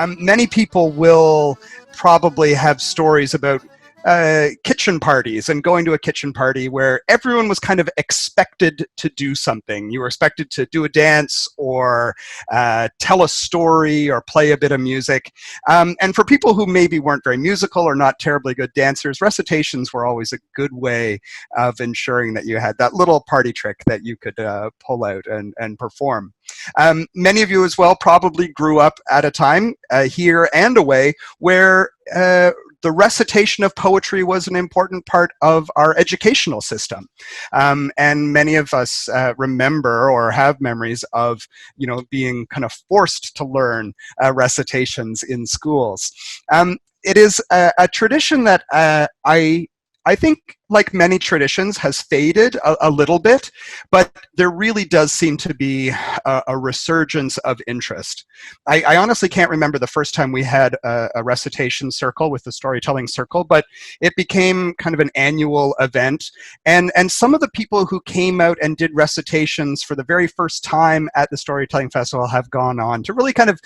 Many people will probably have stories about kitchen parties and going to a kitchen party where everyone was kind of expected to do something. You were expected to do a dance or tell a story or play a bit of music. And for people who maybe weren't very musical or not terribly good dancers, recitations were always a good way of ensuring that you had that little party trick that you could pull out and perform. Many of you as well probably grew up at a time here and away where the recitation of poetry was an important part of our educational system. And many of us remember or have memories of, being kind of forced to learn recitations in schools. It is a tradition that I think, like many traditions, has faded a little bit, but there really does seem to be a resurgence of interest. I honestly can't remember the first time we had a recitation circle with the storytelling circle, but it became kind of an annual event. And some of the people who came out and did recitations for the very first time at the Storytelling Festival have gone on to really kind of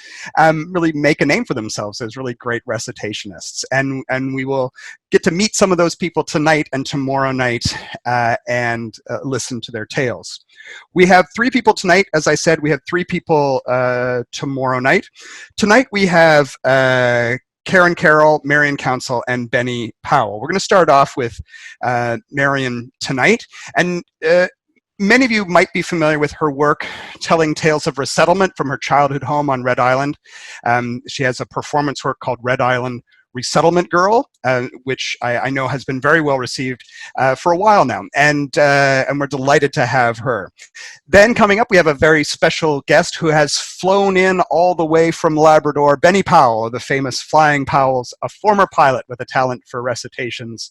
really make a name for themselves as really great recitationists. And we will get to meet some of those people tonight and tomorrow night and listen to their tales. We have 3 people tonight. As I said, we have 3 people tomorrow night. Tonight we have Carroll, Marion Councel, and Benny Powell. We're going to start off with Marion tonight. And many of you might be familiar with her work telling tales of resettlement from her childhood home on Red Island. She has a performance work called Red Island Resettlement Girl, which I know has been very well received for a while now, and we're delighted to have her. Then coming up, we have a very special guest who has flown in all the way from Labrador, Benny Powell, the famous Flying Powells, a former pilot with a talent for recitations,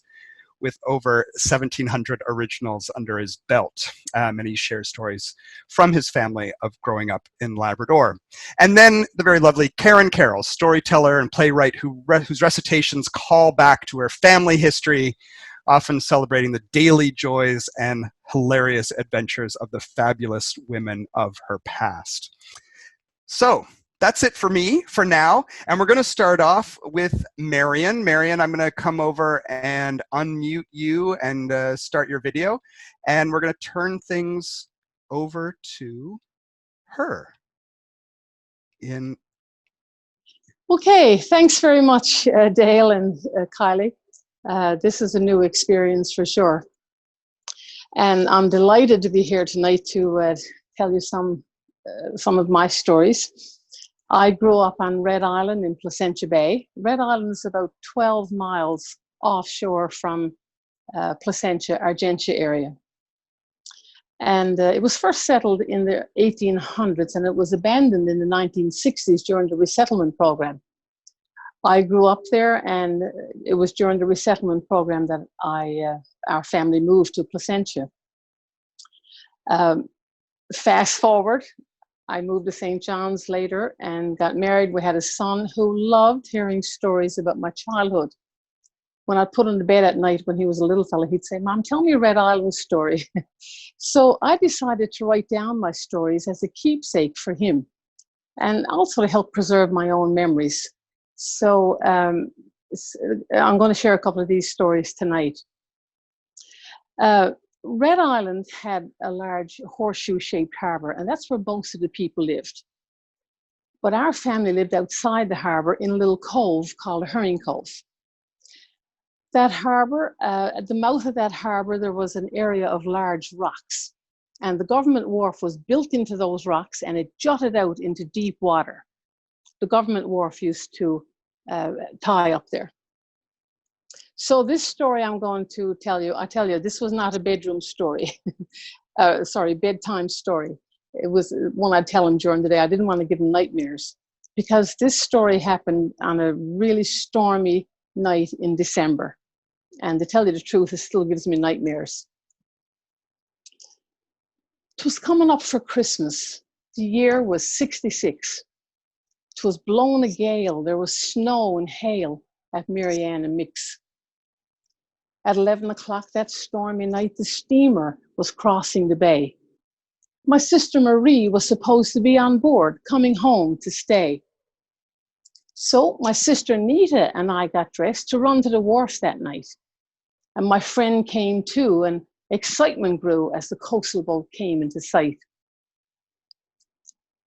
with over 1,700 originals under his belt. And he shares stories from his family of growing up in Labrador. And then the very lovely Carroll, storyteller and playwright whose recitations call back to her family history, often celebrating the daily joys and hilarious adventures of the fabulous women of her past. So, that's it for me for now, and we're going to start off with Marion. Marion, I'm going to come over and unmute you and start your video, and we're going to turn things over to her. Okay, thanks very much, Dale and Kylie. This is a new experience for sure, and I'm delighted to be here tonight to tell you some of my stories. I grew up on Red Island in Placentia Bay. Red Island is about 12 miles offshore from Placentia, Argentia area. And it was first settled in the 1800s, and it was abandoned in the 1960s during the resettlement program. I grew up there, and it was during the resettlement program that our family moved to Placentia. Fast forward, I moved to St. John's later and got married. We had a son who loved hearing stories about my childhood. When I'd put him to bed at night when he was a little fella, he'd say, "Mom, tell me a Red Island story." So I decided to write down my stories as a keepsake for him and also to help preserve my own memories. So I'm going to share a couple of these stories tonight. Red Island had a large horseshoe-shaped harbor, and that's where most of the people lived. But our family lived outside the harbor in a little cove called Herring Cove. That harbor, at the mouth of that harbor, there was an area of large rocks, and the government wharf was built into those rocks, and it jutted out into deep water. The government wharf used to tie up there. So this story I'm going to tell you, this was not a bedroom story. Bedtime story. It was one I'd tell him during the day. I didn't want to give him nightmares because this story happened on a really stormy night in December. And to tell you the truth, it still gives me nightmares. It was coming up for Christmas. The year was 66. It was blowing a gale. There was snow and hail at Marianne and Mix. At 11 o'clock that stormy night, the steamer was crossing the bay. My sister Marie was supposed to be on board, coming home to stay. So my sister Nita and I got dressed to run to the wharf that night. And my friend came too, and excitement grew as the coastal boat came into sight.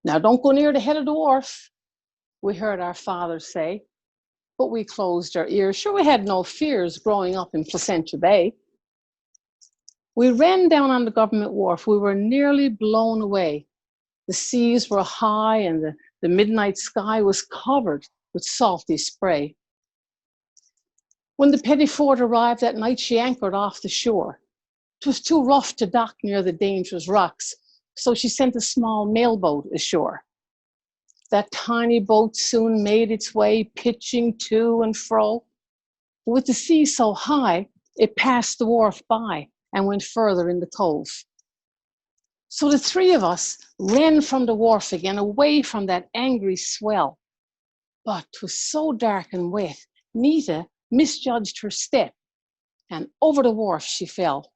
"Now don't go near the head of the wharf," we heard our father say, but we closed our ears. Sure, we had no fears growing up in Placentia Bay. We ran down on the government wharf. We were nearly blown away. The seas were high and the midnight sky was covered with salty spray. When the Petit Fort arrived that night, she anchored off the shore. It was too rough to dock near the dangerous rocks, so she sent a small mailboat ashore. That tiny boat soon made its way, pitching to and fro. With the sea so high, it passed the wharf by and went further in the cove. So the three of us ran from the wharf again, away from that angry swell. But 'twas so dark and wet, Nita misjudged her step, and over the wharf she fell.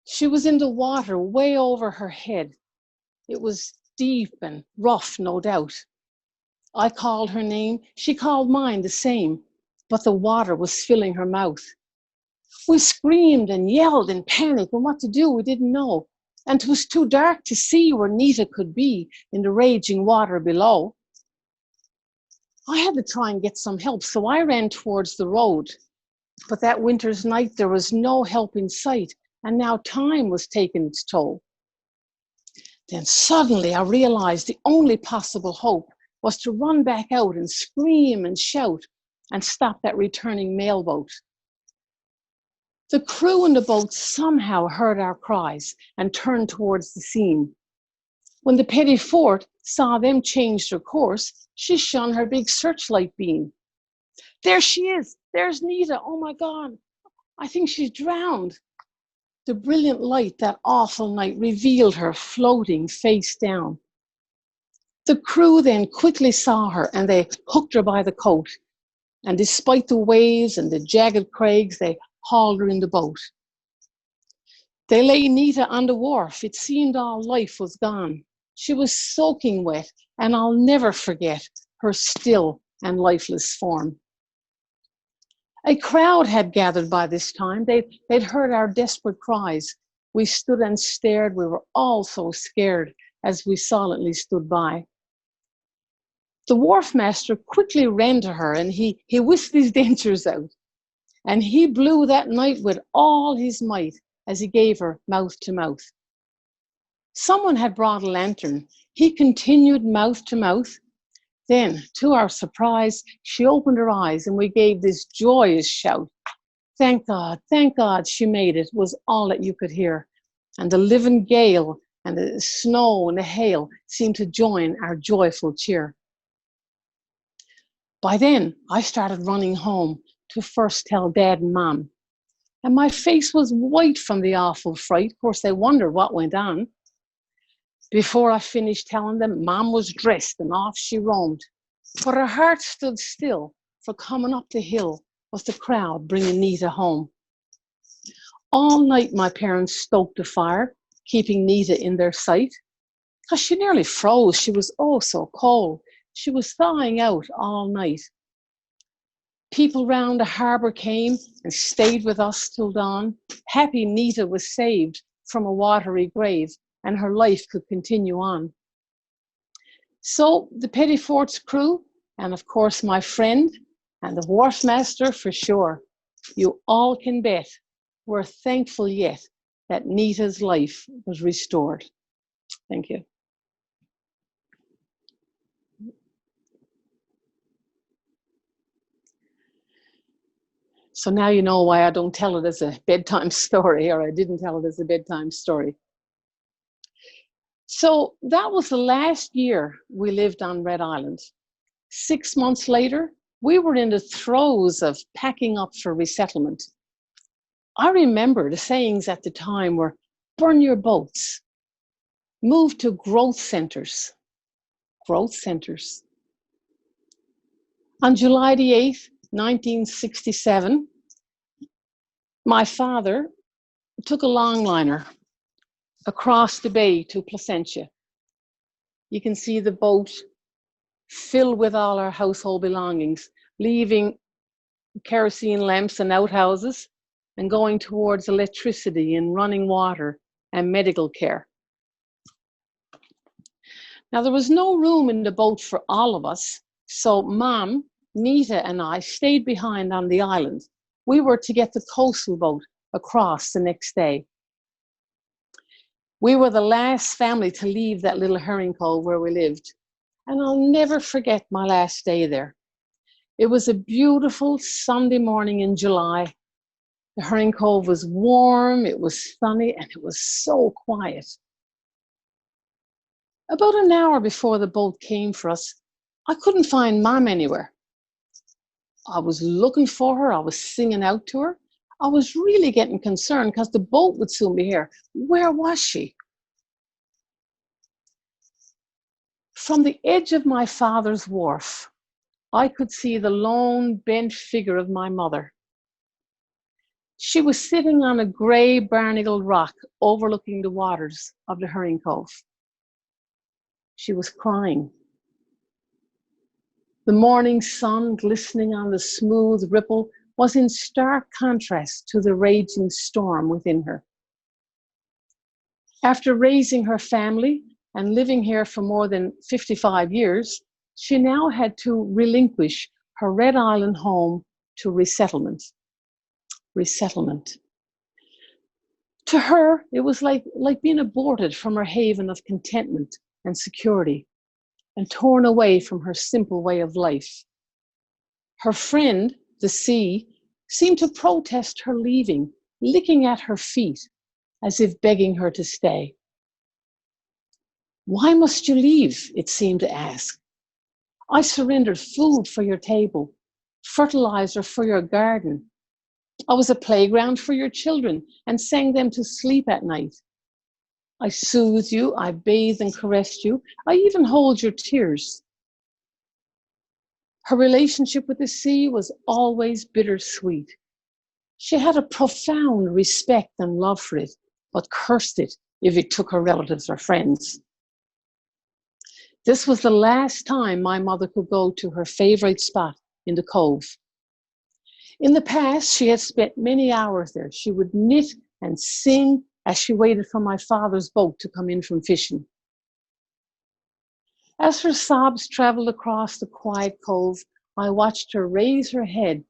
She was in the water way over her head. It was deep and rough, no doubt. I called her name, she called mine the same, but the water was filling her mouth. We screamed and yelled in panic, and what to do we didn't know. And it was too dark to see where Nita could be in the raging water below. I had to try and get some help, so I ran towards the road. But that winter's night, there was no help in sight, and now time was taking its toll. Then suddenly I realized the only possible hope was to run back out and scream and shout and stop that returning mailboat. The crew in the boat somehow heard our cries and turned towards the scene. When the Petit Fort saw them change their course, she shone her big searchlight beam. "There she is! There's Nita! Oh my God! I think she's drowned." The brilliant light that awful night revealed her floating face down. The crew then quickly saw her and they hooked her by the coat. And despite the waves and the jagged crags, they hauled her in the boat. They lay Nita on the wharf. It seemed all life was gone. She was soaking wet, and I'll never forget her still and lifeless form. A crowd had gathered by this time. They'd heard our desperate cries. We stood and stared. We were all so scared as we silently stood by. The wharf master quickly ran to her, and he whisked his dentures out. And he blew that night with all his might as he gave her mouth to mouth. Someone had brought a lantern. He continued mouth to mouth. Then, to our surprise, she opened her eyes and we gave this joyous shout. Thank God she made it, was all that you could hear. And the living gale and the snow and the hail seemed to join our joyful cheer. By then, I started running home to first tell Dad and Mom. And my face was white from the awful fright. Of course, they wondered what went on. Before I finished telling them, Mom was dressed and off she roamed. But her heart stood still, for coming up the hill was the crowd bringing Nita home. All night my parents stoked the fire, keeping Nita in their sight. Because she nearly froze. She was oh so cold. She was thawing out all night. People round the harbour came and stayed with us till dawn. Happy Nita was saved from a watery grave, and her life could continue on. So the Petit Fort's crew, and of course my friend, and the wharf master for sure, you all can bet we're thankful yet that Nita's life was restored. Thank you. So now you know why I don't tell it as a bedtime story, or I didn't tell it as a bedtime story. So that was the last year we lived on Red Island. 6 months later, we were in the throes of packing up for resettlement. I remember the sayings at the time were, burn your boats, move to growth centers. Growth centers. On July the 8th, 1967, my father took a longliner across the bay to Placentia. You can see the boat filled with all our household belongings, leaving kerosene lamps and outhouses and going towards electricity and running water and medical care. Now, there was no room in the boat for all of us, so Mom, Nita, and I stayed behind on the island. We were to get the coastal boat across the next day. We were the last family to leave that little herring cove where we lived, and I'll never forget my last day there. It was a beautiful Sunday morning in July. The herring cove was warm, it was sunny, and it was so quiet. About an hour before the boat came for us, I couldn't find Mom anywhere. I was looking for her, I was singing out to her. I was really getting concerned because the boat would soon be here. Where was she? From the edge of my father's wharf, I could see the lone, bent figure of my mother. She was sitting on a grey, barnacled rock overlooking the waters of the herring cove. She was crying. The morning sun glistening on the smooth ripple was in stark contrast to the raging storm within her. After raising her family and living here for more than 55 years, she now had to relinquish her Red Island home to resettlement. Resettlement. To her, it was like being aborted from her haven of contentment and security and torn away from her simple way of life. Her friend, the sea, seemed to protest her leaving, licking at her feet as if begging her to stay. Why must you leave? It seemed to ask. I surrendered food for your table, fertilizer for your garden. I was a playground for your children and sang them to sleep at night. I soothed you, I bathed and caressed you. I even hold your tears. Her relationship with the sea was always bittersweet. She had a profound respect and love for it, but cursed it if it took her relatives or friends. This was the last time my mother could go to her favorite spot in the cove. In the past, she had spent many hours there. She would knit and sing as she waited for my father's boat to come in from fishing. As her sobs traveled across the quiet cove, I watched her raise her head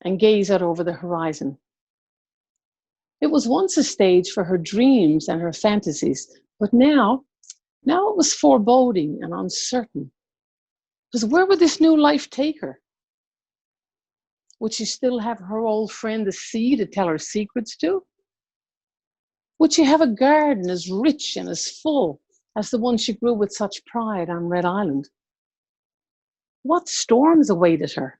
and gaze out over the horizon. It was once a stage for her dreams and her fantasies, but now it was foreboding and uncertain. Because where would this new life take her? Would she still have her old friend, the sea, to tell her secrets to? Would she have a garden as rich and as full as the one she grew with such pride on Red Island? What storms awaited her?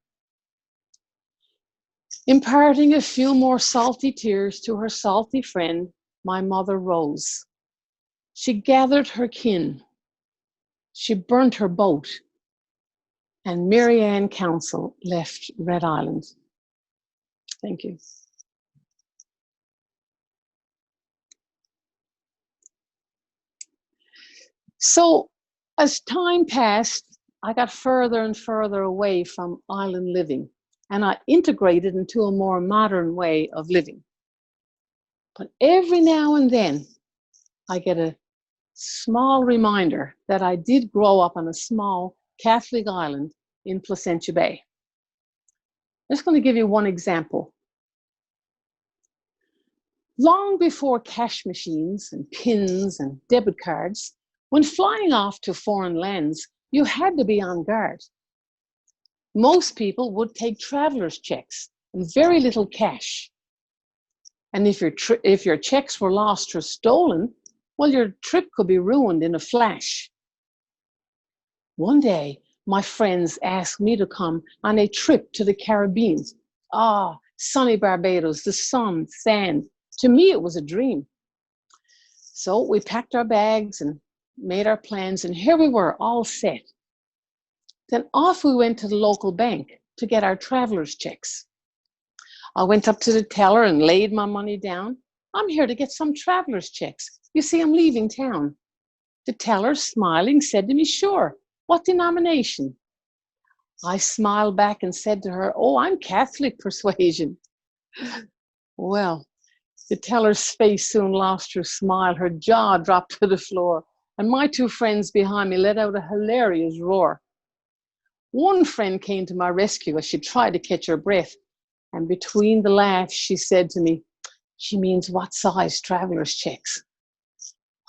Imparting a few more salty tears to her salty friend, my mother rose. She gathered her kin. She burnt her boat. And Marion Councel left Red Island. Thank you. So as time passed, I got further and further away from island living, and I integrated into a more modern way of living. But every now and then, I get a small reminder that I did grow up on a small Catholic island in Placentia Bay. I'm just going to give you one example. Long before cash machines and pins and debit cards, when flying off to foreign lands, you had to be on guard. Most people would take traveler's checks and very little cash. And if your checks were lost or stolen, well, your trip could be ruined in a flash. One day, my friends asked me to come on a trip to the Caribbean. Sunny Barbados, the sun, sand. To me, it was a dream. So we packed our bags and made our plans, and here we were, all set. Then off we went to the local bank to get our traveler's checks. I went up to the teller and laid my money down. I'm here to get some traveler's checks. You see, I'm leaving town. The teller, smiling, said to me, sure, what denomination? I smiled back and said to her, "Oh, I'm Catholic persuasion." Well, the teller's face soon lost her smile. Her jaw dropped to the floor, and my two friends behind me let out a hilarious roar. One friend came to my rescue as she tried to catch her breath, and between the laughs, she said to me, "She means what size traveler's checks?"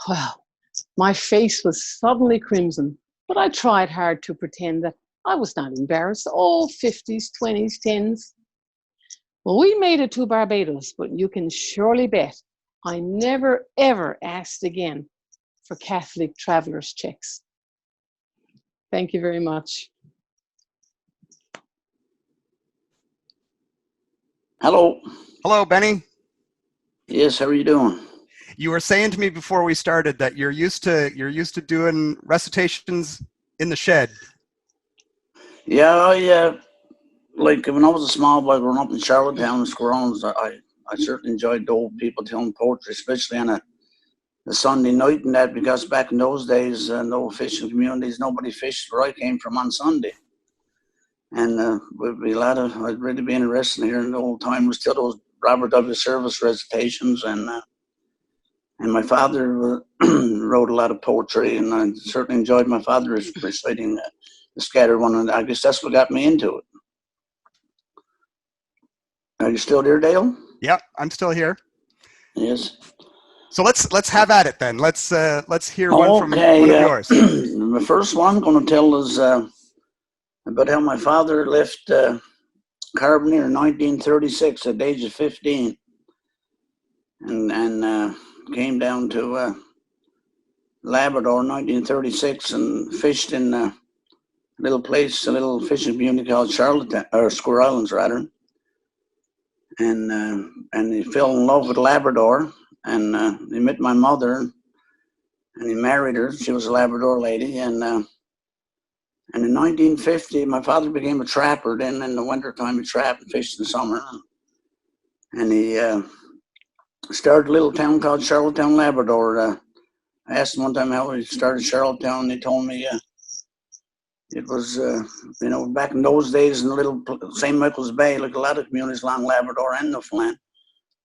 Well, my face was suddenly crimson, but I tried hard to pretend that I was not embarrassed. Oh, 50s, 20s, 10s. Well, we made it to Barbados, but you can surely bet I never, ever asked again for Catholic traveler's checks. Thank you very much. Hello. Hello, Benny. Yes, how are you doing? You were saying to me before we started that you're used to doing recitations in the shed. Yeah, like when I was a small boy growing up in Charlottetown and Square Islands, I certainly enjoyed the old people telling poetry, especially on a Sunday night and that, because back in those days, no fishing communities, nobody fished where I came from on Sunday. And we'd be I'd really be interested in hearing the old timers tell those Robert W. Service recitations, and my father wrote a lot of poetry, and I certainly enjoyed my father reciting the scattered one, and I guess that's what got me into it. Are you still there, Dale? Yep, I'm still here. Yes. So let's have at it then. Let's hear one from one of yours. The first one I'm going to tell is about how my father left Carbonear in 1936 at the age of 15, and came down to Labrador in 1936 and fished in a little fishing community called Charlottetown, or Square Islands rather. And he fell in love with Labrador, and he met my mother, and he married her. She was a Labrador lady, and in 1950, my father became a trapper. Then in the wintertime, he trapped and fished in the summer, and he started a little town called Charlottetown, Labrador. I asked him one time how he started Charlottetown, and he told me it was, back in those days in the little St. Michael's Bay, like a lot of communities along Labrador and Newfoundland,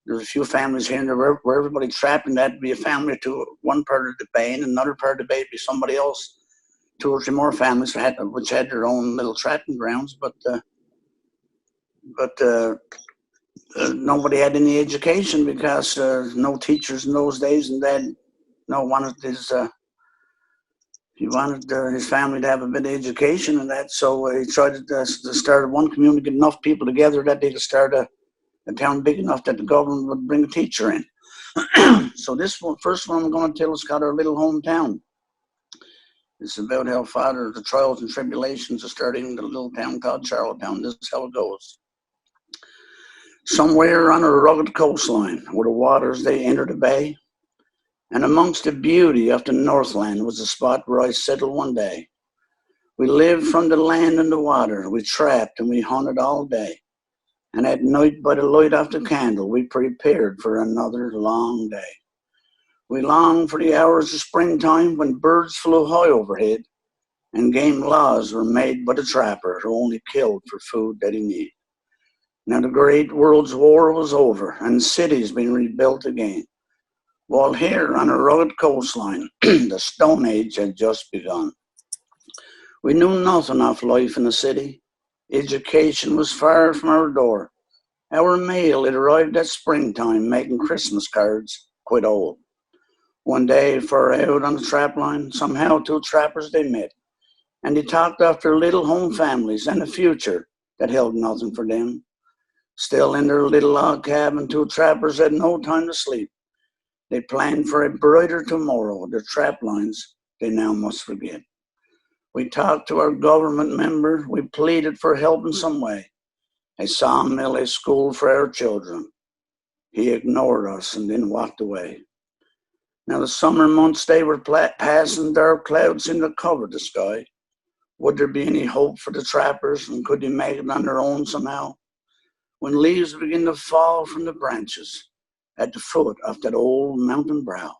there's a few families here and there where everybody trapped, and that'd be a family to one part of the bay, and another part of the bay would be somebody else. 2 or 3 more families which had their own little trapping grounds, but nobody had any education because no teachers in those days, and Dad wanted he wanted his family to have a bit of education and that, so he tried to start one community, get enough people together that they could start a town big enough that the government would bring a teacher in. So this first one I'm going to tell is called Our Little Hometown. It's about how the trials and tribulations of starting the little town called Charlottetown. This is how it goes. Somewhere on a rugged coastline where the waters they enter the bay, and amongst the beauty of the Northland was a spot where I settled one day. We lived from the land and the water. We trapped and we hunted all day. And at night, by the light of the candle, we prepared for another long day. We longed for the hours of springtime when birds flew high overhead and game laws were made by the trapper who only killed for food that he needed. Now the great world's war was over and cities being rebuilt again, while here on a rugged coastline, the Stone Age had just begun. We knew nothing of life in the city. Education was far from our door. Our mail had arrived at springtime, making Christmas cards quite old. One day, far out on the trap line, somehow 2 trappers they met, and they talked of their little home families and a future that held nothing for them. Still in their little log cabin, 2 trappers had no time to sleep. They planned for a brighter tomorrow. Their trap lines they now must forget. We talked to our government member. We pleaded for help in some way. A sawmill, a school for our children. He ignored us and then walked away. Now the summer months, they were passing, dark clouds seemed to cover the sky. Would there be any hope for the trappers, and could they make it on their own somehow? When leaves begin to fall from the branches at the foot of that old mountain brow,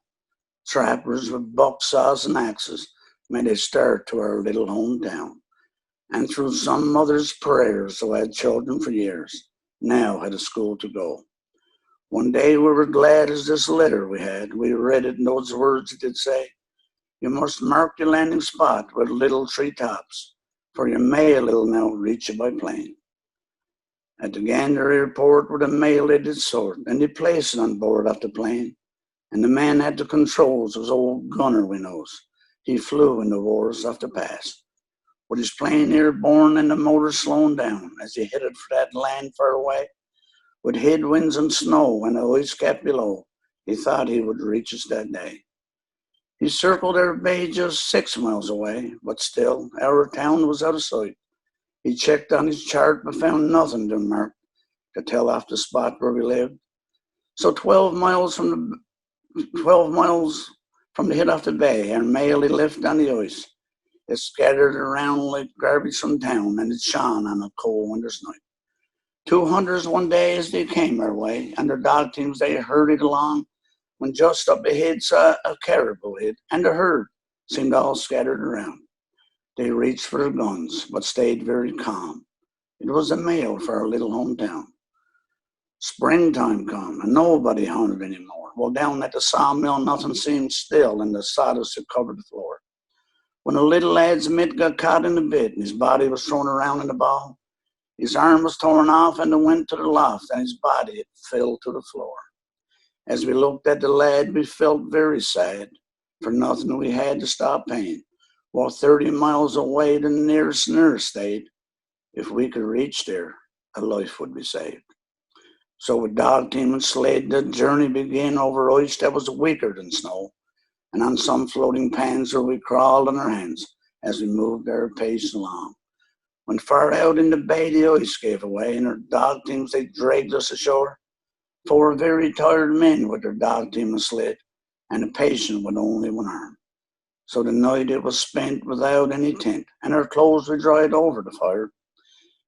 trappers with buck saws and axes made a start to our little hometown. and through some mother's prayers who had children for years, now had a school to go. One day we were glad as this letter we had. We read it, and those words it did say, "You must mark your landing spot with little tree tops, for your mail will now reach you by plane." At the Gander airport where the mail they did sort, and they placed it on board of the plane. And the man at the controls was old Gunner we knows. He flew in the wars of the past. With his plane airborne and the motor slowing down as he headed for that land far away, with headwinds and snow and the ice cap below, he thought he would reach us that day. He circled our bay just 6 miles away, but still, our town was out of sight. He checked on his chart but found nothing to mark to tell off the spot where we lived. So 12 miles from the head of the bay, our mail he left on the ice. It scattered around like garbage from town, and it shone on a cold winter's night. 2 hunters one day as they came our way, and their dog teams they hurried along, when just up ahead saw a caribou head, and the herd seemed all scattered around. They reached for their guns, but stayed very calm. It was the mail for our little hometown. Springtime come, and nobody hunted anymore. Well, down at the sawmill, nothing seemed still, and the sawdust had covered the floor. When the little lad's mitt got caught in the bit, and his body was thrown around in the ball, his arm was torn off, and it went to the loft, and his body fell to the floor. As we looked at the lad, we felt very sad, for nothing we had to stop pain. While 30 miles away, the nearest nurse stayed. If we could reach there, a life would be saved. So with dog team and sled, the journey began over ice that was weaker than snow, and on some floating pans where we crawled on our hands as we moved our pace along. When far out in the bay, the ice gave away, and our dog teams, they dragged us ashore. 4 very tired men with their dog team and sled, and a patient with only one arm. So the night it was spent without any tent, and our clothes were dried over the fire.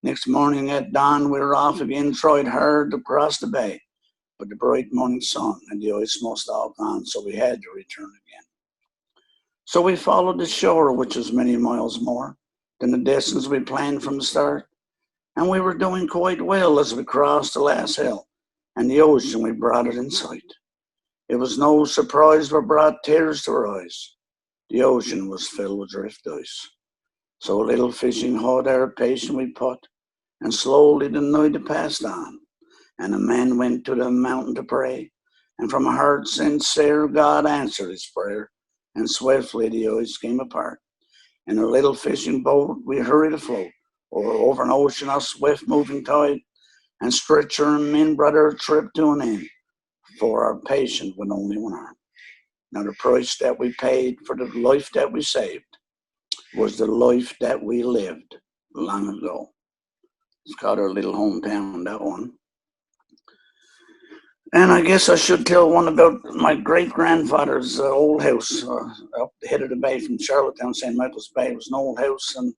Next morning at dawn, we were off again, tried hard to cross the bay, but the bright morning sun and the ice must all gone, so we had to return again. So we followed the shore, which was many miles more than the distance we planned from the start, and we were doing quite well as we crossed the last hill, and the ocean, we brought it in sight. It was no surprise we brought tears to our eyes. The ocean was filled with drift ice. So a little fishing hut our patient we put, and slowly the night passed on, and a man went to the mountain to pray, and from a heart sincere God answered his prayer, and swiftly the ice came apart. In a little fishing boat we hurried afloat, over an ocean of swift moving tide, and stretcher and men brought our trip to an end, for our patient with only one arm. Now the price that we paid for the life that we saved was the life that we lived long ago. It's called our little hometown, that one. And I guess I should tell one about my great-grandfather's old house up the head of the bay from Charlottetown. St. Michael's Bay was an old house, and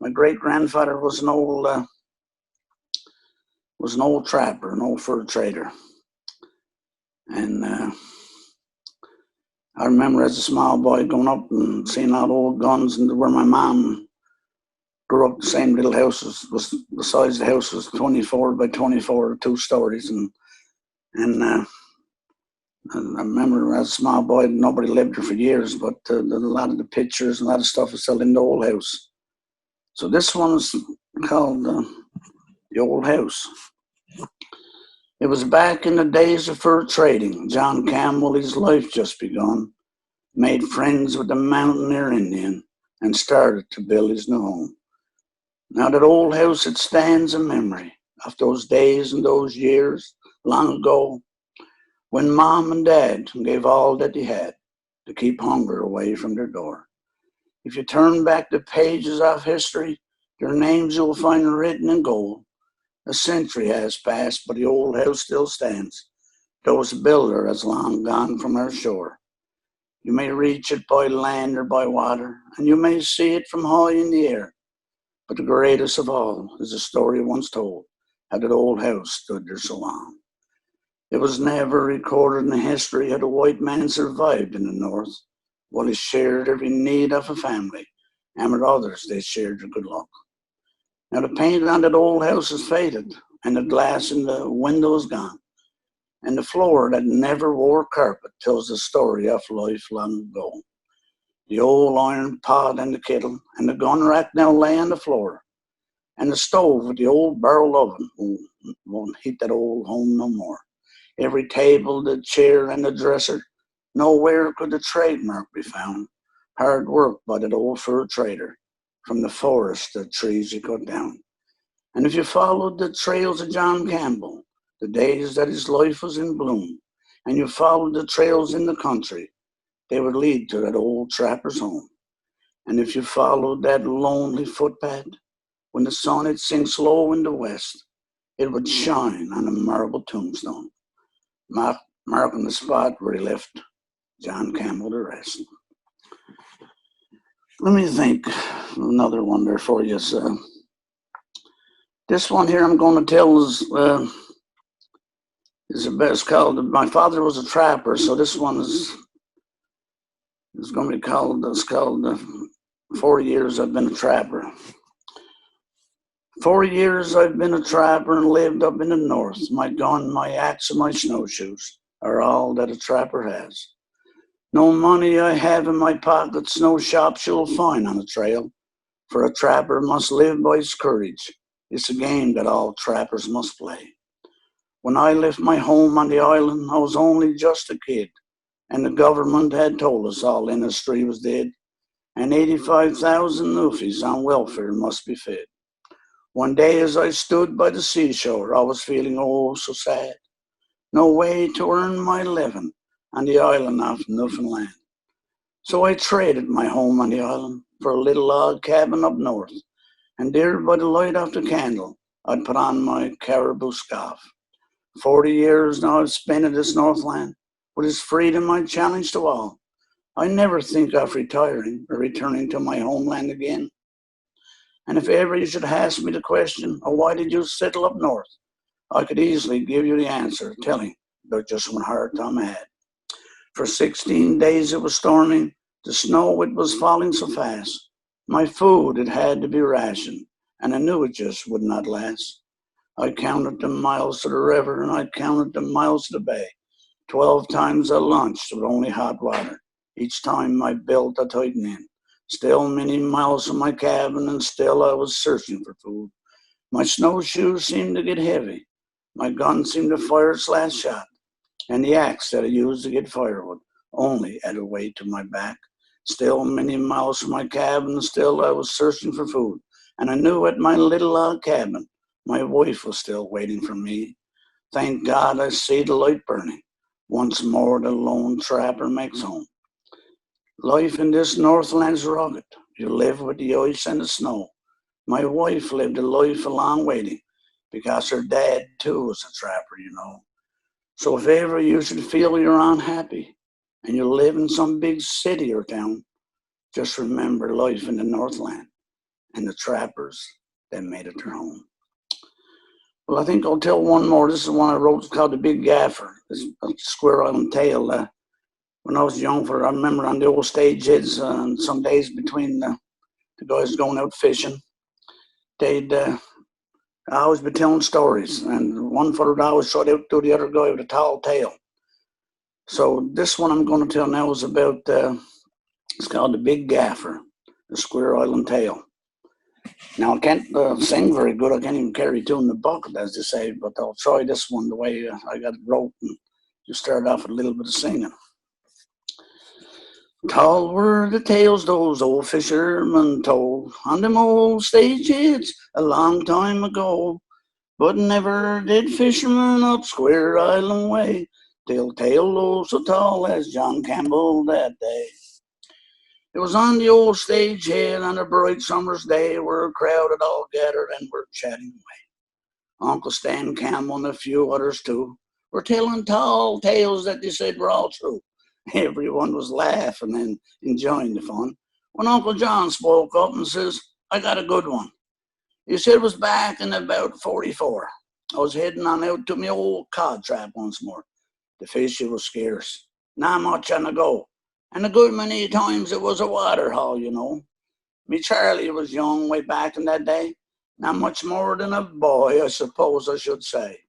my great-grandfather was an old trapper, an old fur trader. And I remember as a small boy going up and seeing all the old guns, and where my mom grew up, the same little house was the size of the house was 24 by 24, 2 stories, and I remember as a small boy, nobody lived there for years, but a lot of the pictures and a lot of stuff was still in the old house. So this one's called The Old House. It was back in the days of fur trading. John Campbell, his life just begun, made friends with the mountaineer Indian and started to build his new home. Now that old house, it stands a memory of those days and those years long ago when Mom and Dad gave all that they had to keep hunger away from their door. If you turn back the pages of history, their names you'll find written in gold. A century has passed, but the old house still stands, though its builder has long gone from our shore. You may reach it by land or by water, and you may see it from high in the air. But the greatest of all is a story once told, how that old house stood there so long. It was never recorded in history how the white man survived in the north, while he shared every need of a family, and with others they shared their good luck. Now the paint on that old house is faded, and the glass in the window is gone, and the floor that never wore carpet tells the story of life long ago. The old iron pot and the kettle and the gun rack now lay on the floor, and the stove with the old barrel oven won't heat that old home no more. Every table, the chair, and the dresser, nowhere could the trademark be found. Hard work by that old fur trader from the forest, the trees he cut down. And if you followed the trails of John Campbell, the days that his life was in bloom, and you followed the trails in the country, they would lead to that old trapper's home. And if you followed that lonely footpath, when the sun had sink slow in the west, it would shine on a marble tombstone, marking the spot where he left John Campbell to rest. Let me think another one there for you. This one here I'm going to tell is the best called. My father was a trapper, so this one is going to be called. It's called 40 Years I've Been a Trapper. 40 years I've been a trapper and lived up in the north. My gun, my axe, and my snowshoes are all that a trapper has. No money I have in my pockets, no shops you'll find on the trail. For a trapper must live by his courage. It's a game that all trappers must play. When I left my home on the island, I was only just a kid, and the government had told us all industry was dead, and 85,000 newfies on welfare must be fed. One day as I stood by the seashore, I was feeling oh so sad. No way to earn my living on the island of Newfoundland. So I traded my home on the island for a little log cabin up north, and there by the light of the candle, I'd put on my caribou scarf. 40 years now I've spent in this Northland, with its freedom I challenge to all. I never think of retiring or returning to my homeland again. And if ever you should ask me the question, oh, why did you settle up north? I could easily give you the answer, telling about just one hard time I had. For 16 days it was storming, the snow it was falling so fast. My food it had to be rationed, and I knew it just would not last. I counted the miles to the river, and I counted the miles to the bay. 12 times I lunched with only hot water. Each time I built a tighten in. Still many miles from my cabin, and still I was searching for food. My snowshoes seemed to get heavy. My gun seemed to fire its last shot, and the axe that I used to get firewood only added weight to my back. Still many miles from my cabin, and still I was searching for food. And I knew at my little log cabin, my wife was still waiting for me. Thank God I see the light burning. Once more the lone trapper makes home. Life in this Northland's rugged. You live with the ice and the snow. My wife lived a life of long waiting because her dad too was a trapper, you know. So if ever you should feel you're unhappy and you live in some big city or town, just remember life in the Northland and the trappers that made it their home. Well, I think I'll tell one more. This is one I wrote. It's called The Big Gaffer. It's a Square Island tale. When I was young, I remember on the old stage heads, some days between the guys going out fishing, they'd always be telling stories. And one fellow would always try to outdo the other guy with a tall tale. So this one I'm going to tell now is about, it's called The Big Gaffer, the Square Island tale. Now, I can't sing very good. I can't even carry two in the bucket, as they say, but I'll try this one the way I got it wrote and just start off with a little bit of singing. Tall were the tales those old fishermen told on them old stage hits a long time ago, but never did fishermen up Square Island way tell tales so tall as John Campbell that day. It was on the old stage head on a bright summer's day where a crowd had all gathered and were chatting away. Uncle Stan Campbell and a few others too were telling tall tales that they said were all true. Everyone was laughing and enjoying the fun when Uncle John spoke up and says, I got a good one. He said it was back in about 44. I was heading on out to my old cod trap once more. The fish was scarce, not much on the go, and a good many times it was a water haul, you know. Me Charlie was young way back in that day, not much more than a boy, I suppose I should say.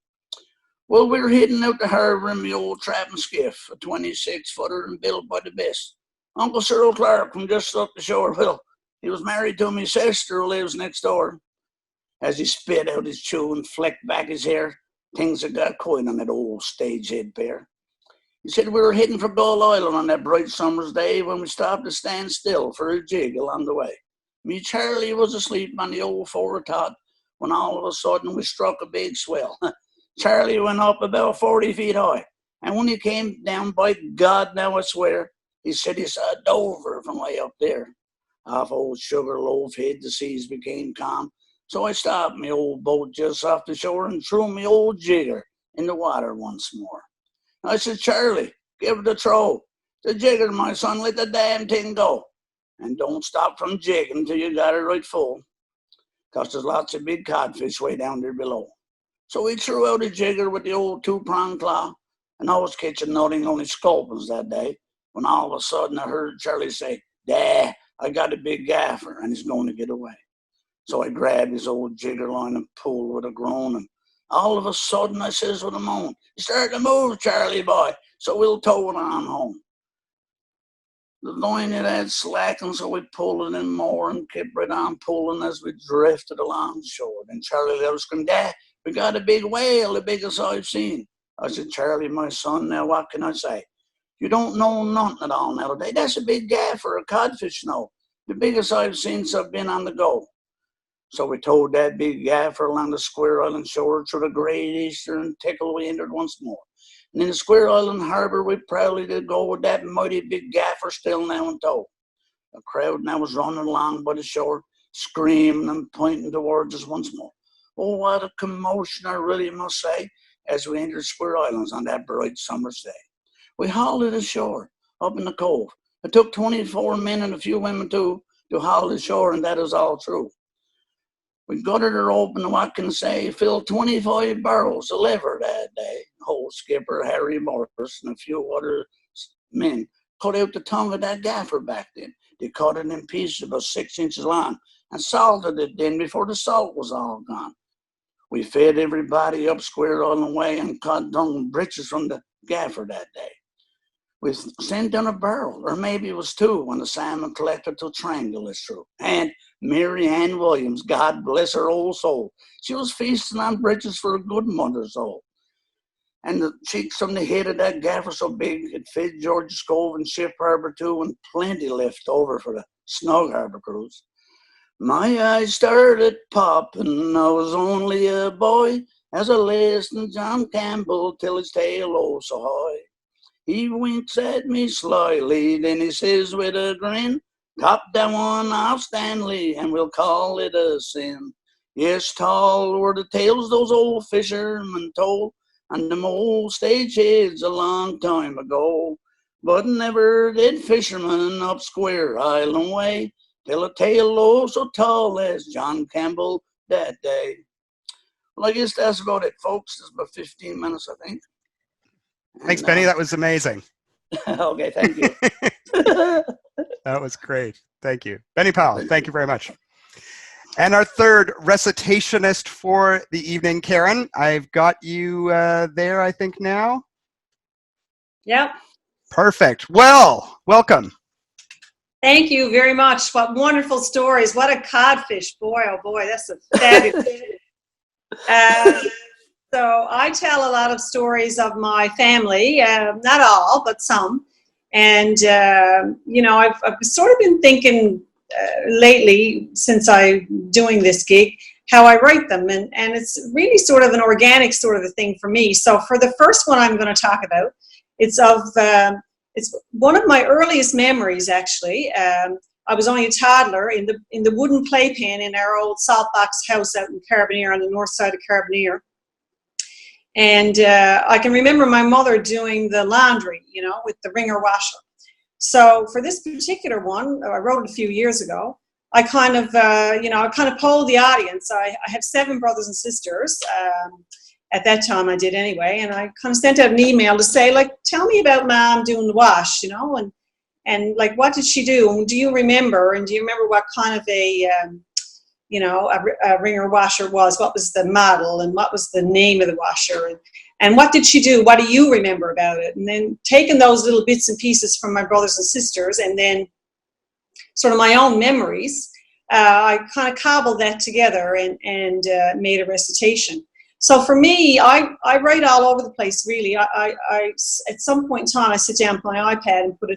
Well, we were heading out to harbour in my old trapping skiff, a 26-footer and built by the best. Uncle Cyril Clark from just up the shore. Well, he was married to my sister who lives next door. As he spit out his chew and flicked back his hair, things had got quiet on that old stage head pair. He said we were heading for Gull Island on that bright summer's day when we stopped to stand still for a jig along the way. Me Charlie was asleep on the old forward top when all of a sudden we struck a big swell. Charlie went up about 40 feet high, and when he came down, by God, now I swear, he said he saw Dover from way up there. Off old Sugarloaf Head, the seas became calm, so I stopped my old boat just off the shore and threw my old jigger in the water once more. I said, Charlie, give it a throw. The jigger, my son, let the damn thing go. And don't stop from jigging till you got it right full, 'cause there's lots of big codfish way down there below. So he threw out a jigger with the old two-pronged claw, and I was catching nothing, only sculpins that day, when all of a sudden I heard Charlie say, Dad, I got a big gaffer, and he's going to get away. So I grabbed his old jigger line and pulled with a groan, and all of a sudden I says with a moan, "You start to move, Charlie boy, so we'll tow it on home." The line it had slackened, so we pulled it in more and kept right on pulling as we drifted along shore. And Charlie let us scream, Dad, we got a big whale, the biggest I've seen. I said, Charlie, my son, now what can I say? You don't know nothing at all nowadays. That's a big gaffer, a codfish now. The biggest I've seen since I've been on the go. So we towed that big gaffer along the Square Island shore through the Great Eastern Tickle we entered once more. And in the Square Island harbour we proudly did go with that mighty big gaffer still now in tow. The crowd now was running along by the shore, screaming and pointing towards us once more. Oh, what a commotion, I really must say, as we entered Square Islands on that bright summer's day. We hauled it ashore, up in the cove. It took 24 men and a few women too to haul it ashore, and that is all true. We gutted her open, what can I say, filled 25 barrels of liver that day. Old skipper Harry Morris and a few other men cut out the tongue of that gaffer back then. They cut it in pieces about 6 inches long and salted it then before the salt was all gone. We fed everybody up Square Island way and caught dung breeches from the gaffer that day. We sent down a barrel, or maybe it was two, when the salmon collected till Triangle is through. And Marion Williams, God bless her old soul, she was feasting on breeches for a good mother's soul. And the cheeks from the head of that gaffer so big it fed George's Cove and Ship Harbor too, and plenty left over for the Snug Harbor cruise. My eyes started popping, I was only a boy, as I listened to John Campbell till his tail oh so high. He winks at me slyly, then he says with a grin, "Top that one off, Stanley, and we'll call it a sin." Yes, tall were the tales those old fishermen told on them old stage heads a long time ago, but never did fishermen up Square Island way tell a tale oh so tall as John Campbell that day. Well, I guess that's about it, folks. It's about 15 minutes, I think. Thanks, Benny. That was amazing. Okay, thank you. That was great. Thank you. Benny Powell, thank you very much. And our third recitationist for the evening, Karen. I've got you there, I think, now. Yep. Perfect. Well, welcome. Thank you very much. What wonderful stories. What a codfish. Boy, oh boy, that's a fabulous. So I tell a lot of stories of my family, not all, but some. And, you know, I've sort of been thinking lately, since I'm doing this gig, how I write them. And it's really sort of an organic sort of a thing for me. So for the first one I'm going to talk about, it's one of my earliest memories, actually. I was only a toddler in the wooden playpen in our old saltbox house out in Carabinier, on the north side of Carabinier. And I can remember my mother doing the laundry, you know, with the wringer washer. So for this particular one, I wrote it a few years ago, I kind of, polled the audience. I have 7 brothers and sisters. At that time I did anyway. And I kind of sent out an email to say, like, tell me about Mom doing the wash, you know, and like, what did she do? And do you remember? And do you remember what kind of a a wringer washer was, what was the model, and what was the name of the washer, and what did she do? What do you remember about it? And then taking those little bits and pieces from my brothers and sisters, and then sort of my own memories, I kind of cobbled that together and made a recitation. So for me, I write all over the place, really. I at some point in time, I sit down with my iPad and put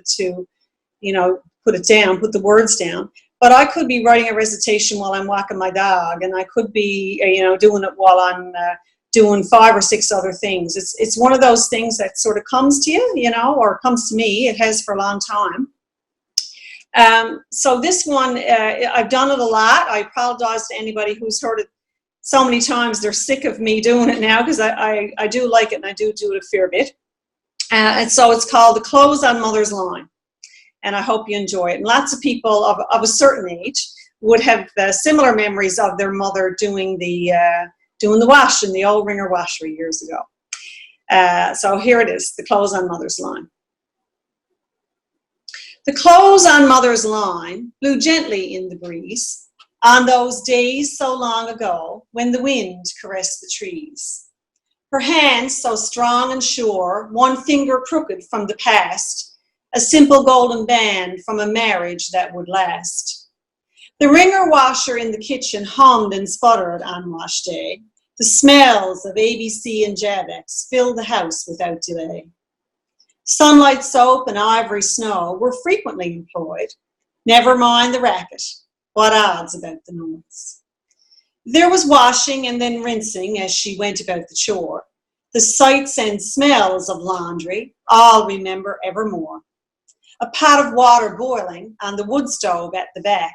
the words down. But I could be writing a recitation while I'm walking my dog, and I could be, doing it while I'm doing 5 or 6 other things. It's one of those things that sort of comes to you, or comes to me. It has for a long time. So this one, I've done it a lot. I apologize to anybody who's heard it so many times. They're sick of me doing it now, because I do like it, and I do it a fair bit. And so it's called The Clothes on Mother's Line. And I hope you enjoy it. And lots of people of a certain age would have similar memories of their mother doing the wash in the old wringer washery years ago. So here it is, The Clothes on Mother's Line. The clothes on Mother's line blew gently in the breeze on those days so long ago when the wind caressed the trees. Her hands so strong and sure, one finger crooked from the past, a simple golden band from a marriage that would last. The wringer washer in the kitchen hummed and sputtered on wash day. The smells of ABC and Jabex filled the house without delay. Sunlight soap and ivory snow were frequently employed. Never mind the racket. What odds about the noise? There was washing and then rinsing as she went about the chore. The sights and smells of laundry I'll remember evermore. A pot of water boiling on the wood stove at the back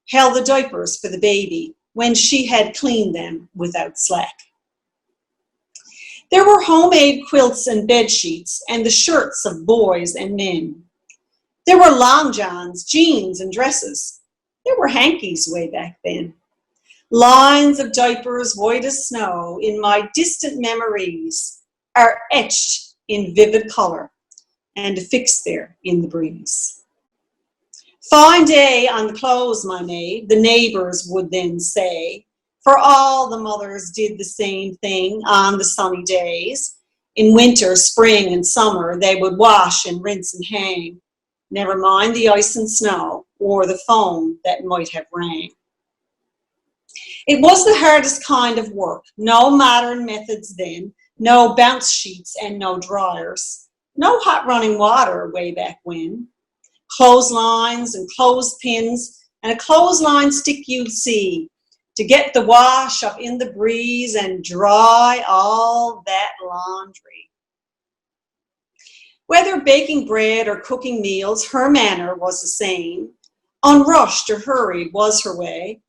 held the diapers for the baby when she had cleaned them without slack. There were homemade quilts and bed sheets and the shirts of boys and men. There were long johns, jeans, and dresses. There were hankies way back then. Lines of diapers white as snow in my distant memories are etched in vivid color and affixed there in the breeze. Fine day on the clothes, my maid, the neighbors would then say, for all the mothers did the same thing on the sunny days. In winter, spring, and summer, they would wash and rinse and hang. Never mind the ice and snow or the foam that might have rang. It was the hardest kind of work. No modern methods then, no bounce sheets and no dryers. No hot running water way back when. Clotheslines and clothespins and a clothesline stick you'd see to get the wash up in the breeze and dry all that laundry. Whether baking bread or cooking meals, her manner was the same. Unrushed or hurried was her way.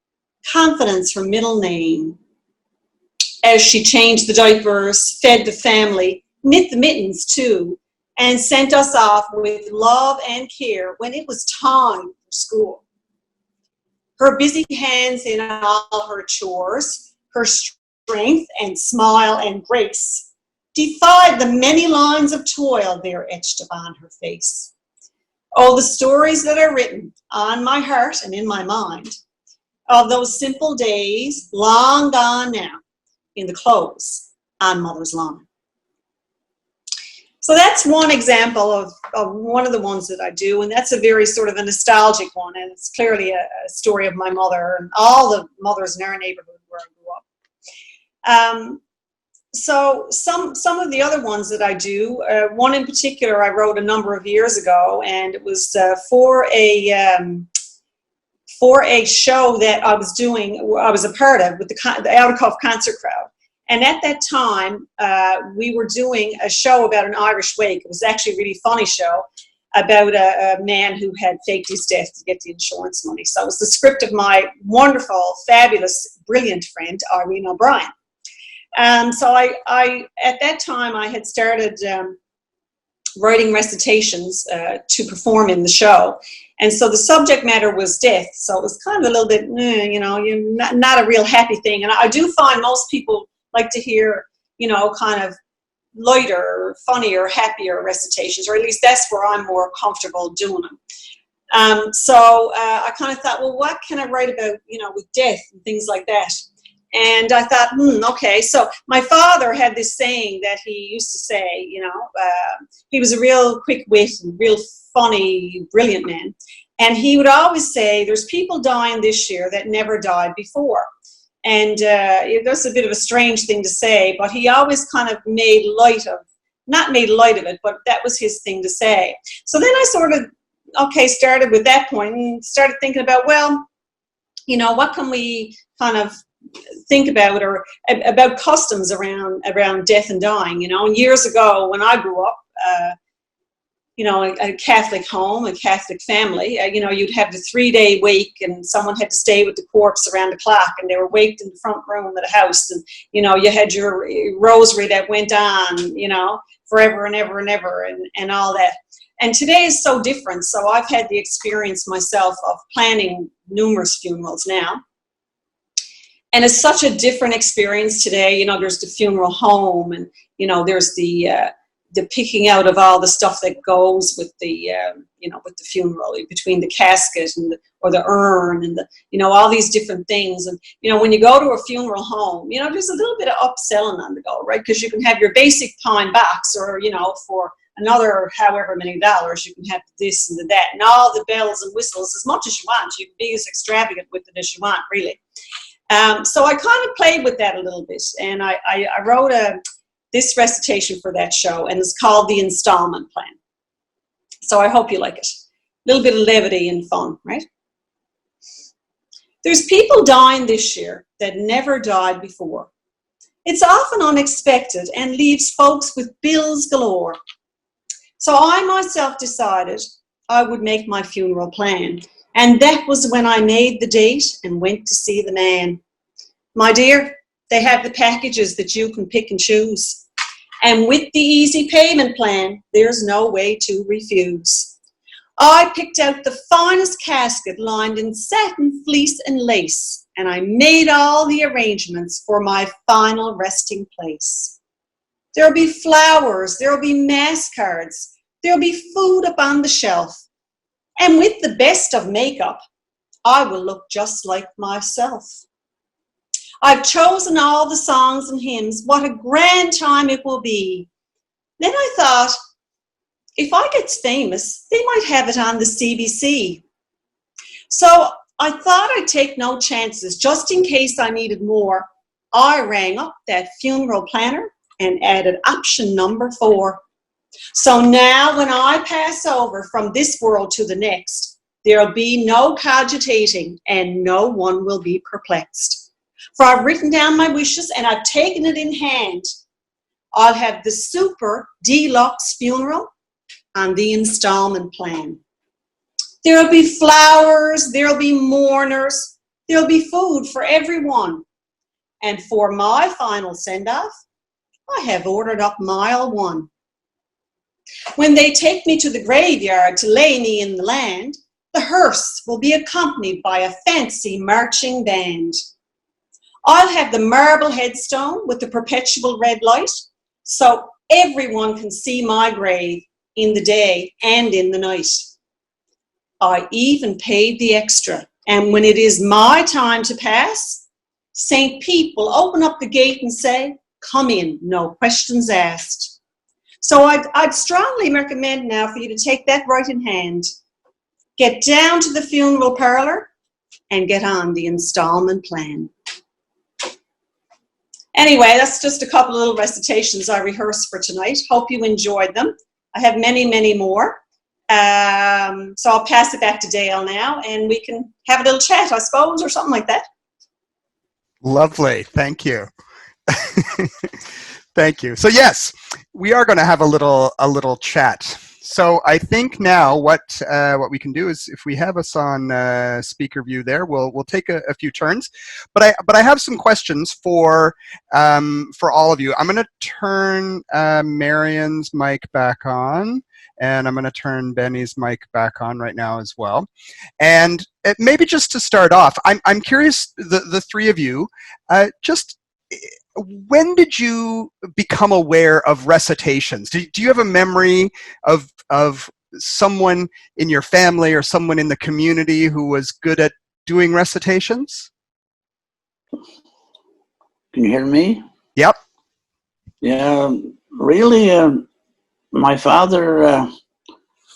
Confidence her middle name. As she changed the diapers, fed the family, knit the mittens too, and sent us off with love and care when it was time for school. Her busy hands in all her chores, her strength and smile and grace defied the many lines of toil there etched upon her face. Oh, the stories that are written on my heart and in my mind of those simple days long gone now in the clothes on Mother's Line. So that's one example of one of the ones that I do, and that's a very sort of a nostalgic one, and it's clearly a story of my mother and all the mothers in our neighborhood where I grew up. So some of the other ones that I do, one in particular I wrote a number of years ago, and it was for a show that I was doing, I was a part of with the Out-of-Cuff concert crowd. And at that time, we were doing a show about an Irish wake. It was actually a really funny show about a man who had faked his death to get the insurance money. So it was the script of my wonderful, fabulous, brilliant friend, Irene O'Brien. So I at that time, I had started writing recitations to perform in the show. And so the subject matter was death. So it was kind of a little bit, not a real happy thing. And I do find most people like to hear, kind of lighter, funnier, happier recitations, or at least that's where I'm more comfortable doing them. So I kind of thought, well, what can I write about, you know, with death and things like that? And I thought, okay. So my father had this saying that he used to say, you know, he was a real quick wit and real funny, brilliant man. And he would always say, there's people dying this year that never died before. And that's a bit of a strange thing to say, but he always kind of not made light of it, but that was his thing to say. So then I sort of, started with that point and started thinking about, well, you know, what can we kind of think about, or about customs around death and dying, you know. And years ago when I grew up, you know, a Catholic home, a Catholic family, you know, you'd have the 3-day wake and someone had to stay with the corpse around the clock, and they were waked in the front room of the house, and, you know, you had your rosary that went on, you know, forever and ever and ever, and all that. And today is so different. So I've had the experience myself of planning numerous funerals now. And it's such a different experience today. You know, there's the funeral home, and, you know, there's the picking out of all the stuff that goes with the, you know, with the funeral, between the casket and or the urn and the, you know, all these different things. And, you know, when you go to a funeral home, you know, there's a little bit of upselling on the go, right? Because you can have your basic pine box, or, you know, for another however many dollars, you can have this and the that, and all the bells and whistles as much as you want. You can be as extravagant with it as you want, really. So I kind of played with that a little bit, and I wrote this recitation for that show, and it's called The Installment Plan. So I hope you like it. A little bit of levity and fun, right? There's people dying this year that never died before. It's often unexpected and leaves folks with bills galore. So I myself decided I would make my funeral plan. And that was when I made the date and went to see the man. My dear, they have the packages that you can pick and choose. And with the easy payment plan, there's no way to refuse. I picked out the finest casket lined in satin, fleece, and lace, and I made all the arrangements for my final resting place. There'll be flowers, there'll be mass cards, there'll be food up on the shelf. And with the best of makeup, I will look just like myself. I've chosen all the songs and hymns. What a grand time it will be. Then I thought, if I get famous, they might have it on the CBC. So I thought I'd take no chances. Just in case I needed more, I rang up that funeral planner and added option number 4. So now when I pass over from this world to the next, there'll be no cogitating and no one will be perplexed. For I've written down my wishes and I've taken it in hand. I'll have the super deluxe funeral on the installment plan. There'll be flowers, there'll be mourners, there'll be food for everyone. And for my final send-off, I have ordered up mile 1. When they take me to the graveyard to lay me in the land, the hearse will be accompanied by a fancy marching band. I'll have the marble headstone with the perpetual red light, so everyone can see my grave in the day and in the night. I even paid the extra, and when it is my time to pass, St. Pete will open up the gate and say, "Come in, no questions asked." So I'd strongly recommend now for you to take that right in hand, get down to the funeral parlor, and get on the installment plan. Anyway, that's just a couple of little recitations I rehearsed for tonight. Hope you enjoyed them. I have many, many more. So I'll pass it back to Dale now, and we can have a little chat, I suppose, or something like that. Lovely. Thank you. Thank you. So yes, we are going to have a little chat. So I think now what we can do is, if we have us on speaker view there, we'll take a few turns. But I have some questions for all of you. I'm going to turn Marion's mic back on, and I'm going to turn Benny's mic back on right now as well. And maybe just to start off, I'm curious, the three of you, just when did you become aware of recitations? Do you have a memory of someone in your family or someone in the community who was good at doing recitations? Can you hear me? Yep. Yeah, really, my father, I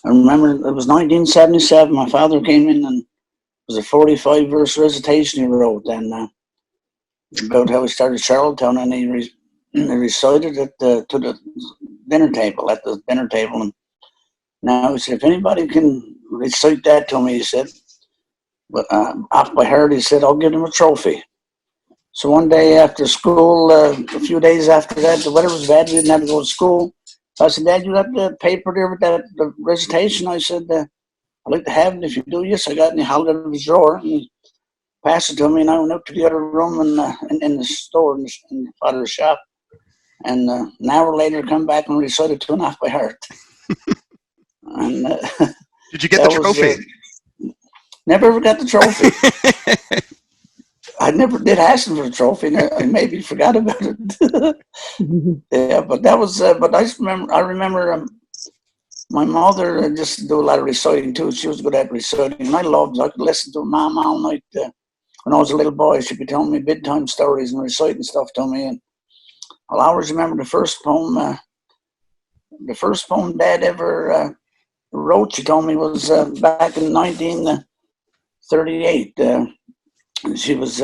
remember it was 1977, my father came in and it was a 45-verse recitation he wrote, and about how he started Charlottetown, and he recited it to the dinner table, at the dinner table. And now he said, if anybody can recite that to me, he said, but off by heart, he said, I'll give them a trophy. So one day after school, a few days after that, the weather was bad, we didn't have to go to school. So I said, Dad, you got the paper there with the recitation? I said, I'd like to have it if you do. Yes, I got it. And he held it out of his drawer and he passed it to me, and I went out to the other room in the store, in Father's shop. And an hour later, come back and recited 2 1/2 by heart. And did you get the trophy? Never ever got the trophy. I never did ask him for a trophy, and I maybe forgot about it. Yeah, but that was. But I remember my mother just to do a lot of reciting too. She was good at reciting, and I loved it. I could listen to Mom all night. When I was a little boy, she'd be telling me bedtime stories and reciting stuff to me, and I'll always remember the first poem. The first poem Dad ever wrote, she told me, was back in 1938. She was,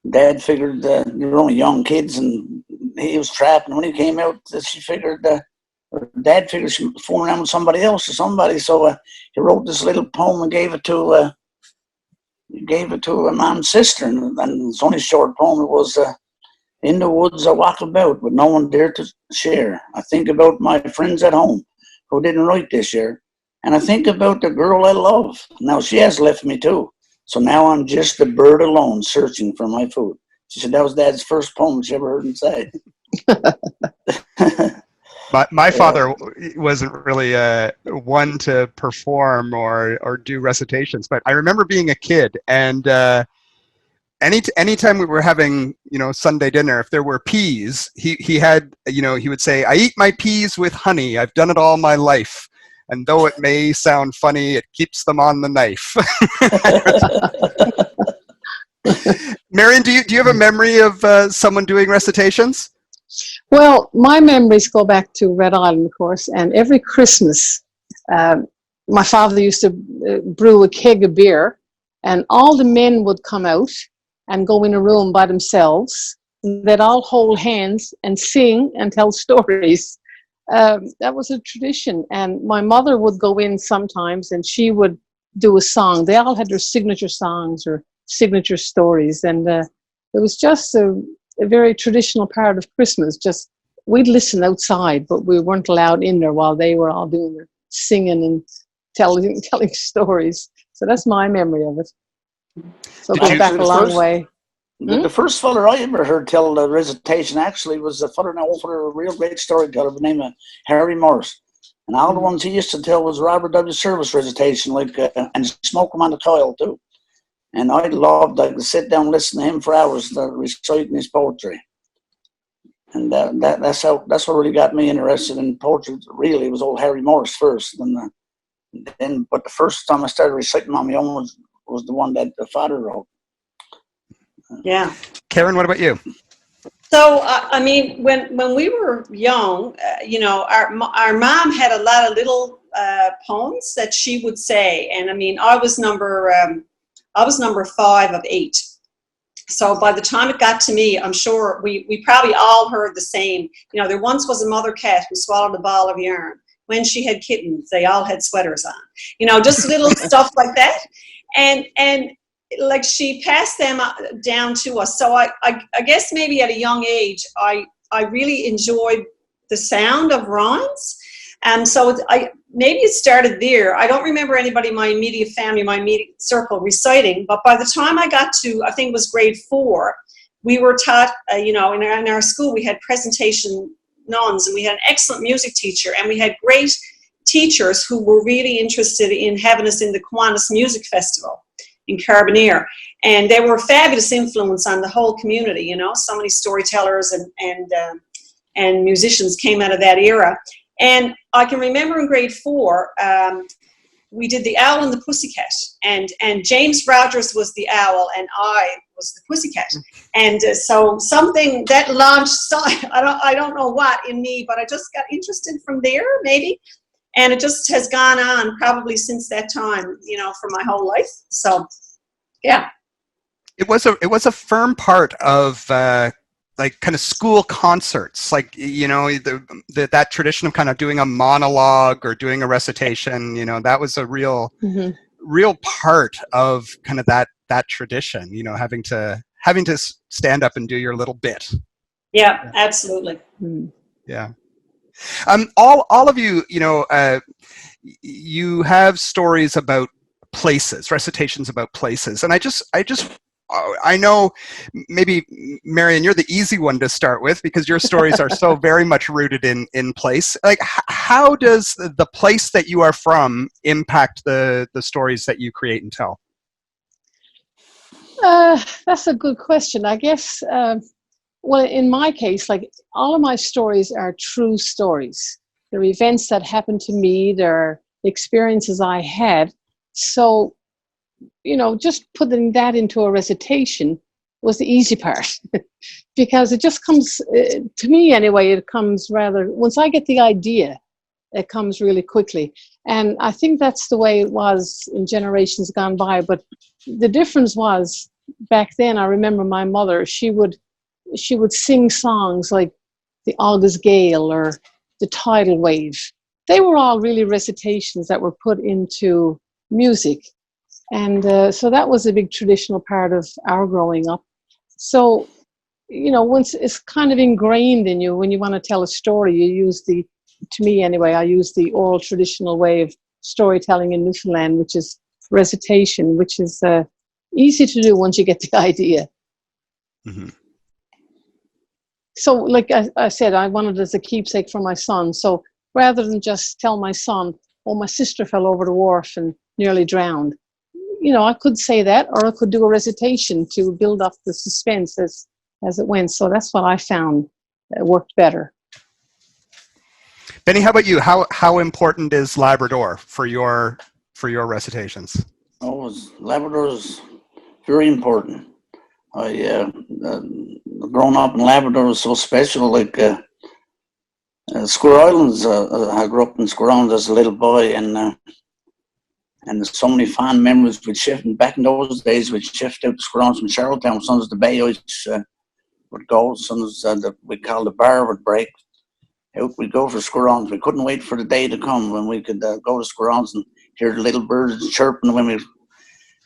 Dad figured they were only young kids and he was trapped. And when he came out, she figured, Dad figured she was fooling around with somebody else or somebody. So he wrote this little poem and gave it to Mom's sister. And it's only a short poem. It was, in the woods I walk about with no one there to share. I think about my friends at home who didn't write this year. And I think about the girl I love. Now she has left me too. So now I'm just a bird alone searching for my food. She said that was Dad's first poem she ever heard him say. My father wasn't really one to perform or do recitations, but I remember being a kid, and anytime we were having Sunday dinner, if there were peas, he had he would say, "I eat my peas with honey. I've done it all my life. And though it may sound funny, it keeps them on the knife." Marion, do you have a memory of someone doing recitations? Well, my memories go back to Red Island, of course, and every Christmas, my father used to brew a keg of beer, and all the men would come out and go in a room by themselves. They'd all hold hands and sing and tell stories. That was a tradition, and my mother would go in sometimes and she would do a song. They all had their signature songs or signature stories, and it was just a very traditional part of Christmas. Just we'd listen outside, but we weren't allowed in there while they were all doing their singing and telling stories. So that's my memory of it. So it goes back a long way. The first fella I ever heard tell the recitation actually was a fella now over a real great storyteller by the name of Harry Morris. And all the ones he used to tell was Robert W. Service recitation, and smoke them on the coil too. And I could sit down and listen to him for hours reciting his poetry. And that's what really got me interested in poetry. Really, it was old Harry Morris first, but the first time I started reciting on my own was the one that the father wrote. Yeah. Karen, what about you? So, I mean, when we were young, our mom had a lot of little poems that she would say, and I mean, I was number 5 of 8. So by the time it got to me, I'm sure we probably all heard the same. There once was a mother cat who swallowed a ball of yarn. When she had kittens, they all had sweaters on. Just little stuff like that, and like she passed them down to us. So I guess maybe at a young age, I really enjoyed the sound of rhymes. So maybe it started there. I don't remember anybody in my immediate family, my immediate circle reciting, but by the time I got to, I think it was grade 4, we were taught, in our school, we had presentation nuns, and we had an excellent music teacher, and we had great teachers who were really interested in having us in the Kiwanis Music Festival in Carbonear, and they were a fabulous influence on the whole community. So many storytellers and musicians came out of that era, And I can remember in grade 4, we did the owl and the pussycat, and James Rogers was the owl and I was the pussycat. And so something that launched, I don't know what in me, but I just got interested from there, maybe. And it just has gone on probably since that time, you know, for my whole life. So, yeah. It was a firm part of like kind of school concerts, like, you know, that tradition of kind of doing a monologue or doing a recitation. You know, that was a real part of kind of that tradition. You know, having to stand up and do your little bit. Yeah, absolutely. Yeah. All of you, you know, you have stories about places, recitations about places, and I know maybe, Marion, you're the easy one to start with because your stories are so very much rooted in place. Like, how does the place that you are from impact the stories that you create and tell? That's a good question. I guess, well, in my case, like, all of my stories are true stories. They're events that happened to me. They're experiences I had. So, you know, just putting that into a recitation was the easy part because it just comes, to me anyway, it comes rather, once I get the idea, it comes really quickly. And I think that's the way it was in generations gone by. But the difference was, back then, I remember my mother, she would sing songs like the August Gale or the Tidal Wave. They were all really recitations that were put into music. And so that was a big traditional part of our growing up. So, you know, once it's kind of ingrained in you, when you want to tell a story, you use to me anyway, I use the oral traditional way of storytelling in Newfoundland, which is recitation, which is easy to do once you get the idea. Mm-hmm. So, like I said, I wanted it as a keepsake for my son. So rather than just tell my son, oh, my sister fell over the wharf and nearly drowned, you know, I could say that, or I could do a recitation to build up the suspense as it went. So that's what I found worked better. Benny, how about you? How important is Labrador for your recitations? Oh, Labrador is very important. Growing up in Labrador was so special. Like Square Islands, I grew up in Square Islands as a little boy, and there's so many fond memories. We'd shift, and back in those days, we'd shift out to Square Islands from Charlottetown. As soon as the bay ice would go, as soon as we call the bar would break, out we'd go for Square Islands. We couldn't wait for the day to come when we could go to Square Islands and hear the little birds chirping when we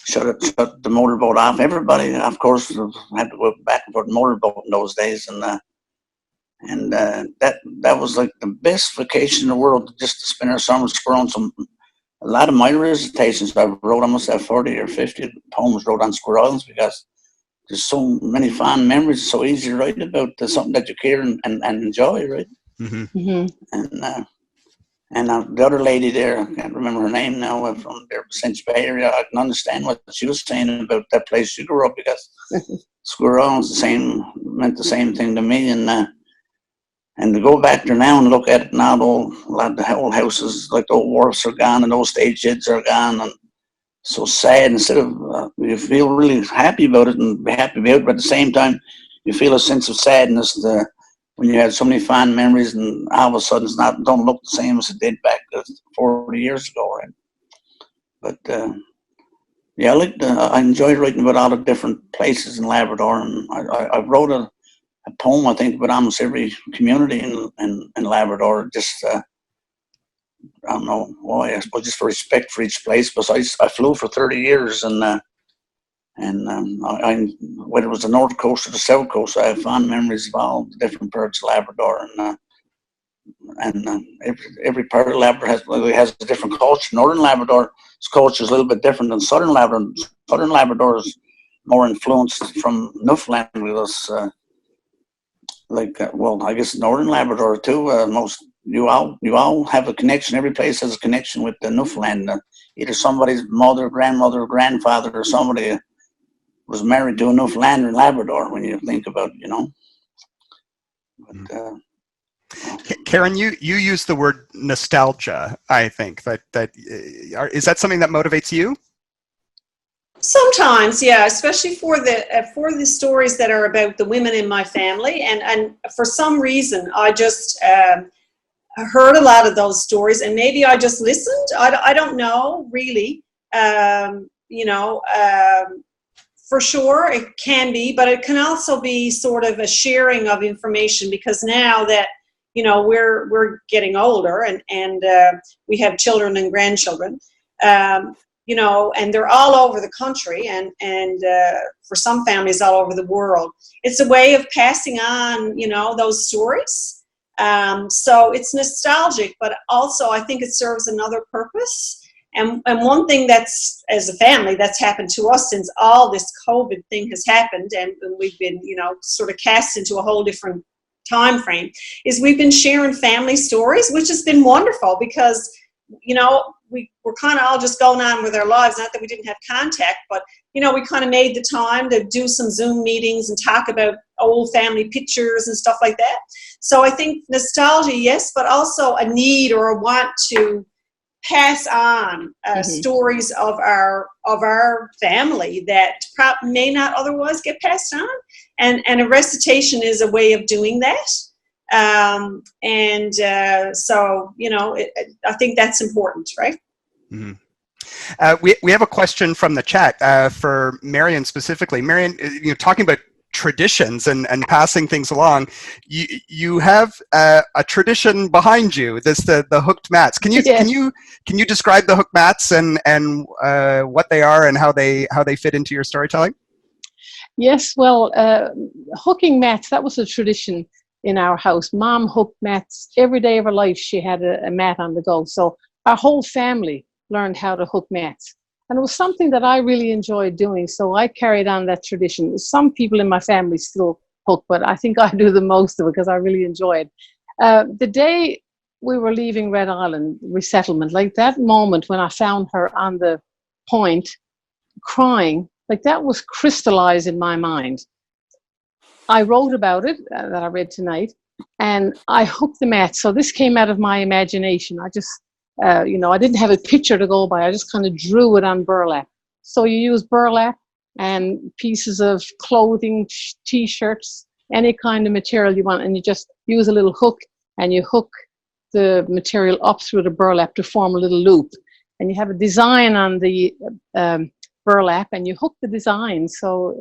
shut the motorboat off. Everybody, of course, had to go back and forth motorboat in those days, and that was like the best vacation in the world, just to spend our summers Square Islands. A lot of my recitations I wrote, I must have 40 or 50 poems wrote on Square Islands because there's so many fond memories. It's so easy to write about something that you care and enjoy, right? Mm-hmm. Mm-hmm. And the other lady there, I can't remember her name now, from the St. Bay area, I can understand what she was saying about that place she grew up, because Square Islands meant the same thing to me. And to go back there now and look at it now, a lot of the old houses, like the old wharfs are gone and those stage sheds are gone, and so sad. Instead of, you feel really happy about it and be happy about it, but at the same time, you feel a sense of sadness when you had so many fond memories and all of a sudden don't look the same as it did back 40 years ago, right? But yeah, I enjoyed writing about all the different places in Labrador, and I wrote a poem, I think, about almost every community in Labrador. Just I don't know why. I suppose just for respect for each place. But I flew for 30 years, and whether it was the north coast or the south coast, I have fond memories of all the different parts of Labrador, and every part of Labrador has a different culture. Northern Labrador's culture is a little bit different than Southern Labrador. Southern Labrador is more influenced from Newfoundland with us. Well, I guess Northern Labrador too. You all have a connection. Every place has a connection with the Newfoundland. Either somebody's mother, grandmother, grandfather, or somebody was married to a Newfoundlander in Labrador. When you think about it, you know. But Karen, you use the word nostalgia. I think is that something that motivates you? Sometimes, yeah, especially for the stories that are about the women in my family, and for some reason I just heard a lot of those stories, and maybe I just listened. I don't know really. For sure it can be, but it can also be sort of a sharing of information, because now that we're getting older and we have children and grandchildren. And they're all over the country, and for some families all over the world. It's a way of passing on, those stories. So it's nostalgic, but also I think it serves another purpose. And one thing that's, as a family, that's happened to us since all this COVID thing has happened, and we've been, sort of cast into a whole different time frame, is we've been sharing family stories, which has been wonderful, because we're kind of all just going on with our lives. Not that we didn't have contact, but we kind of made the time to do some Zoom meetings and talk about old family pictures and stuff like that. So I think nostalgia, yes, but also a need or a want to pass on stories of our family that may not otherwise get passed on, and a recitation is a way of doing that. So I think that's important, right? Mm-hmm. We have a question from the chat for Marion specifically. Marion, talking about traditions and passing things along, you have a tradition behind you. This the hooked mats. Can you describe the hooked mats and what they are and how they fit into your storytelling? Yes, well, hooking mats, that was a tradition in our house. Mom hooked mats every day of her life. She had a mat on the go. So our whole family learned how to hook mats. And it was something that I really enjoyed doing. So I carried on that tradition. Some people in my family still hook, but I think I do the most of it because I really enjoy it. The day we were leaving Red Island resettlement, like that moment when I found her on the point crying, like that was crystallized in my mind. I wrote about it that I read tonight, and I hooked the mat. So this came out of my imagination. I just, I didn't have a picture to go by. I just kind of drew it on burlap. So you use burlap and pieces of clothing, T-shirts, any kind of material you want, and you just use a little hook, and you hook the material up through the burlap to form a little loop. And you have a design on the burlap, and you hook the design. So,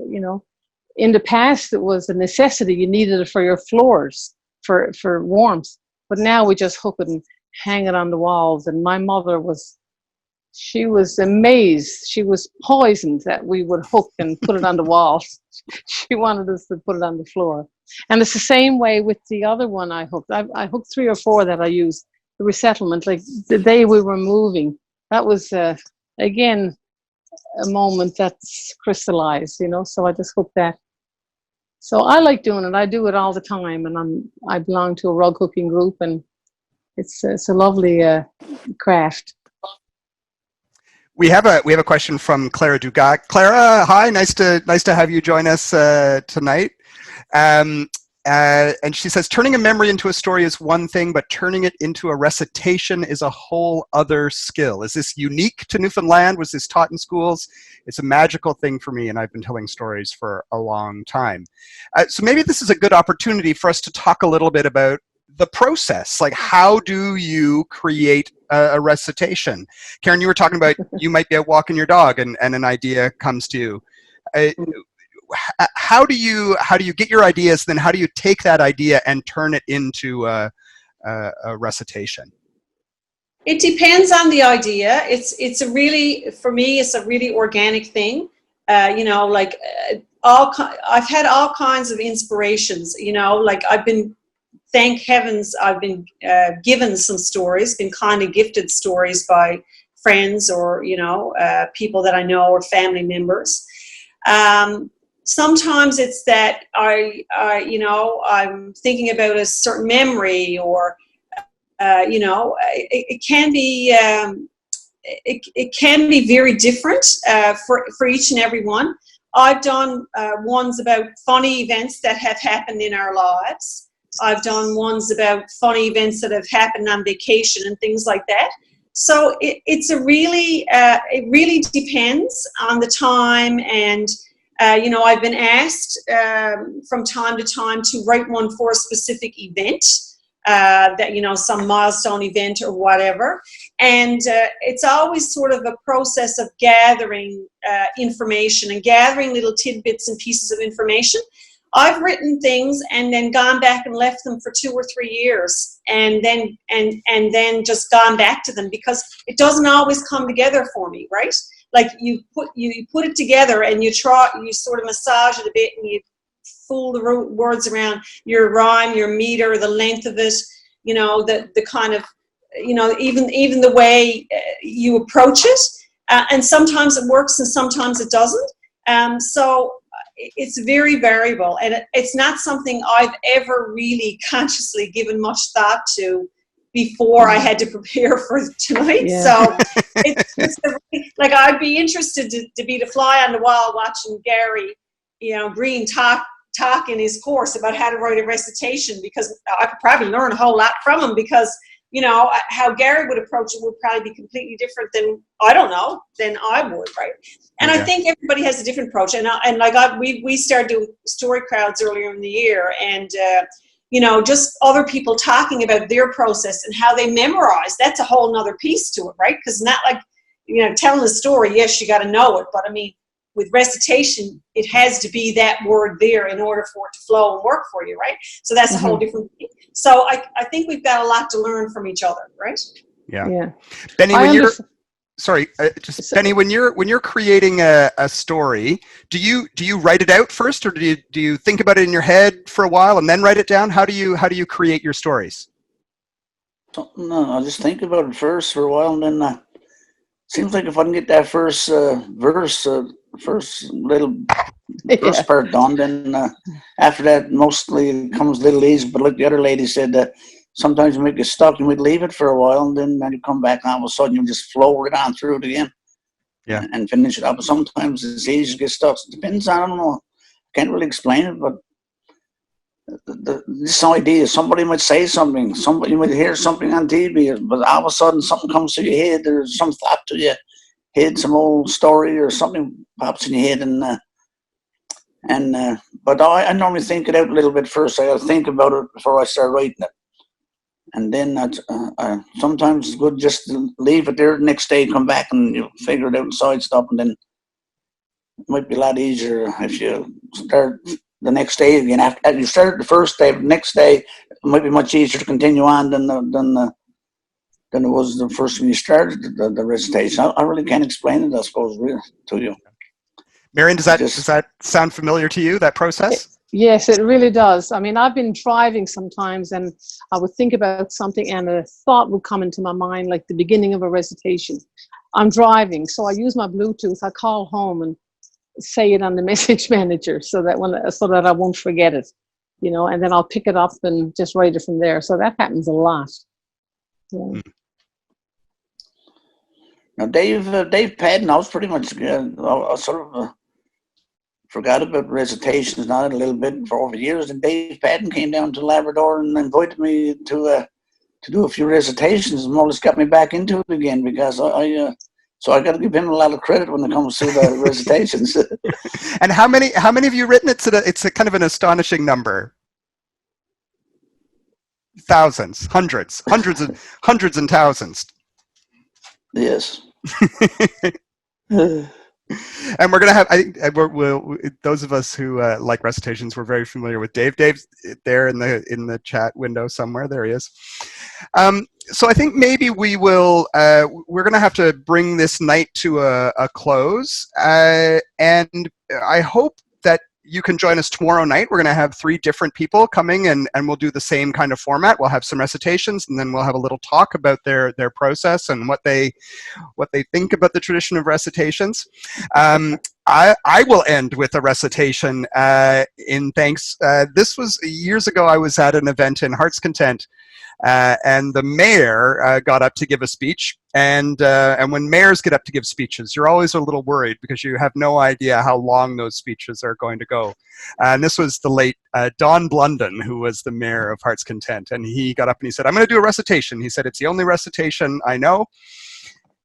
in the past, it was a necessity. You needed it for your floors, for warmth. But now we just hook it and hang it on the walls. And my mother she was amazed. She was poisoned that we would hook and put it on the walls. She wanted us to put it on the floor. And it's the same way with the other one I hooked. I hooked 3 or 4 that I used. The resettlement, like the day we were moving. That was, again, a moment that's crystallized, so I just hooked that. So I like doing it. I do it all the time, and I belong to a rug hooking group, and it's a lovely craft. We have a question from Clara Dugat. Clara, hi, nice to have you join us tonight. And she says, turning a memory into a story is one thing, but turning it into a recitation is a whole other skill. Is this unique to Newfoundland? Was this taught in schools? It's a magical thing for me, and I've been telling stories for a long time. So maybe this is a good opportunity for us to talk a little bit about the process. Like, how do you create a recitation? Karen, you were talking about you might be out walking your dog and an idea comes to you. How do you get your ideas? Then how do you take that idea and turn it into a recitation? It depends on the idea. For me, it's a really organic thing. I've had all kinds of inspirations. Thank heavens, I've been given some stories, been kind of gifted stories by friends or people that I know or family members. Sometimes it's that I'm thinking about a certain memory, or it can be it can be very different for each and every one. I've done ones about funny events that have happened in our lives. I've done ones about funny events that have happened on vacation and things like that. So it's a really, it really depends on the time. And, you know, I've been asked from time to time to write one for a specific event, that, you know, some milestone event or whatever. And it's always sort of a process of gathering information and gathering little tidbits and pieces of information. I've written things and then gone back and left them for 2 or 3 years, and then just gone back to them, because it doesn't always come together for me, right? Like you put it together and you sort of massage it a bit, and you fool the words around, your rhyme, your meter, the length of it, you know, the kind of, you know, even the way you approach it, and sometimes it works and sometimes it doesn't. So it's very variable, and it's not something I've ever really consciously given much thought to before I had to prepare for tonight. Yeah. So it's like, I'd be interested to be the fly on the wall watching Gary, you know, Green talk in his course about how to write a recitation, because I could probably learn a whole lot from him, because, you know, how Gary would approach it would probably be completely different than I would, right? And I think everybody has a different approach. And we started doing story crowds earlier in the year, and you know, just other people talking about their process and how they memorize. That's a whole nother piece to it, right? Because not like, you know, telling the story, yes, you got to know it, but I mean, with recitation, it has to be that word there in order for it to flow and work for you, right? So that's a whole different thing. So I think we've got a lot to learn from each other, right? Yeah. Benny, Benny, when you're creating a story, do you write it out first, or do you think about it in your head for a while and then write it down? How do you create your stories? No, I just think about it first for a while, and then seems like if I can get that first verse part done, then after that mostly comes a little easy. But like the other lady said, that sometimes you make it stuck, you might leave it for a while, and then you come back, and all of a sudden you just flow right on through it again, and finish it up. But sometimes it's easy to get stuck. It depends on, I don't know, I can't really explain it, but this idea, somebody might say something, you might hear something on TV, but all of a sudden something comes to your head, there's some thought to your head, some old story or something pops in your head, but I normally think it out a little bit first. I got to think about it before I start writing it, and then sometimes it's good just to leave it there the next day, come back and you figure it out and side stuff, and then it might be a lot easier if you start the next day again. After you start the first day, the next day it might be much easier to continue on than it was the first when you started the recitation. I really can't explain it, I suppose, really, to you. Marion, does that sound familiar to you, that process? Yes, it really does. I mean, I've been driving sometimes, and I would think about something, and a thought would come into my mind, like the beginning of a recitation. I'm driving, so I use my Bluetooth. I call home and say it on the message manager, so that I won't forget it, you know, and then I'll pick it up and just write it from there. So that happens a lot. Yeah. Now, Dave Padden, I was pretty much I sort of forgot about recitations now a little bit for over years, and Dave Padden came down to Labrador and invited me to do a few recitations, and more or less got me back into it again, because so I got to give him a lot of credit when it comes to the recitations. And how many have you written? It's a kind of an astonishing number. Thousands, hundreds and thousands. Yes. And we're going to have, those of us who like recitations, we're very familiar with Dave. Dave's there in the chat window somewhere. There he is. So I think maybe we're going to have to bring this night to a close. And I hope that you can join us tomorrow night. We're going to have 3 different people coming, and we'll do the same kind of format. We'll have some recitations, and then we'll have a little talk about their process and what they think about the tradition of recitations. I will end with a recitation in thanks. This was years ago. I was at an event in Heart's Content and the mayor got up to give a speech. And when mayors get up to give speeches, you're always a little worried because you have no idea how long those speeches are going to go. And this was the late Don Blunden, who was the mayor of Heart's Content. And he got up and he said, "I'm going to do a recitation." He said, "It's the only recitation I know.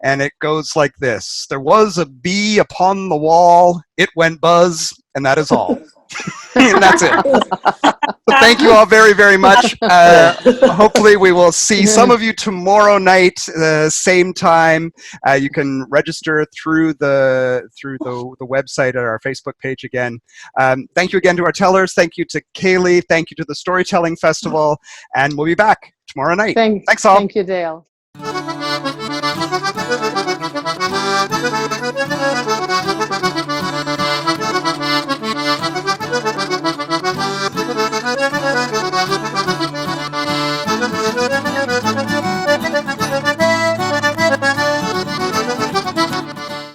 And it goes like this. There was a bee upon the wall. It went buzz, and that is all." And that's it. So thank you all very, very much. Hopefully we will see some of you tomorrow night, same time. You can register through the website at our Facebook page again. Thank you again to our tellers. Thank you to Kaylee. Thank you to the Storytelling Festival. And we'll be back tomorrow night. Thanks all. Thank you, Dale.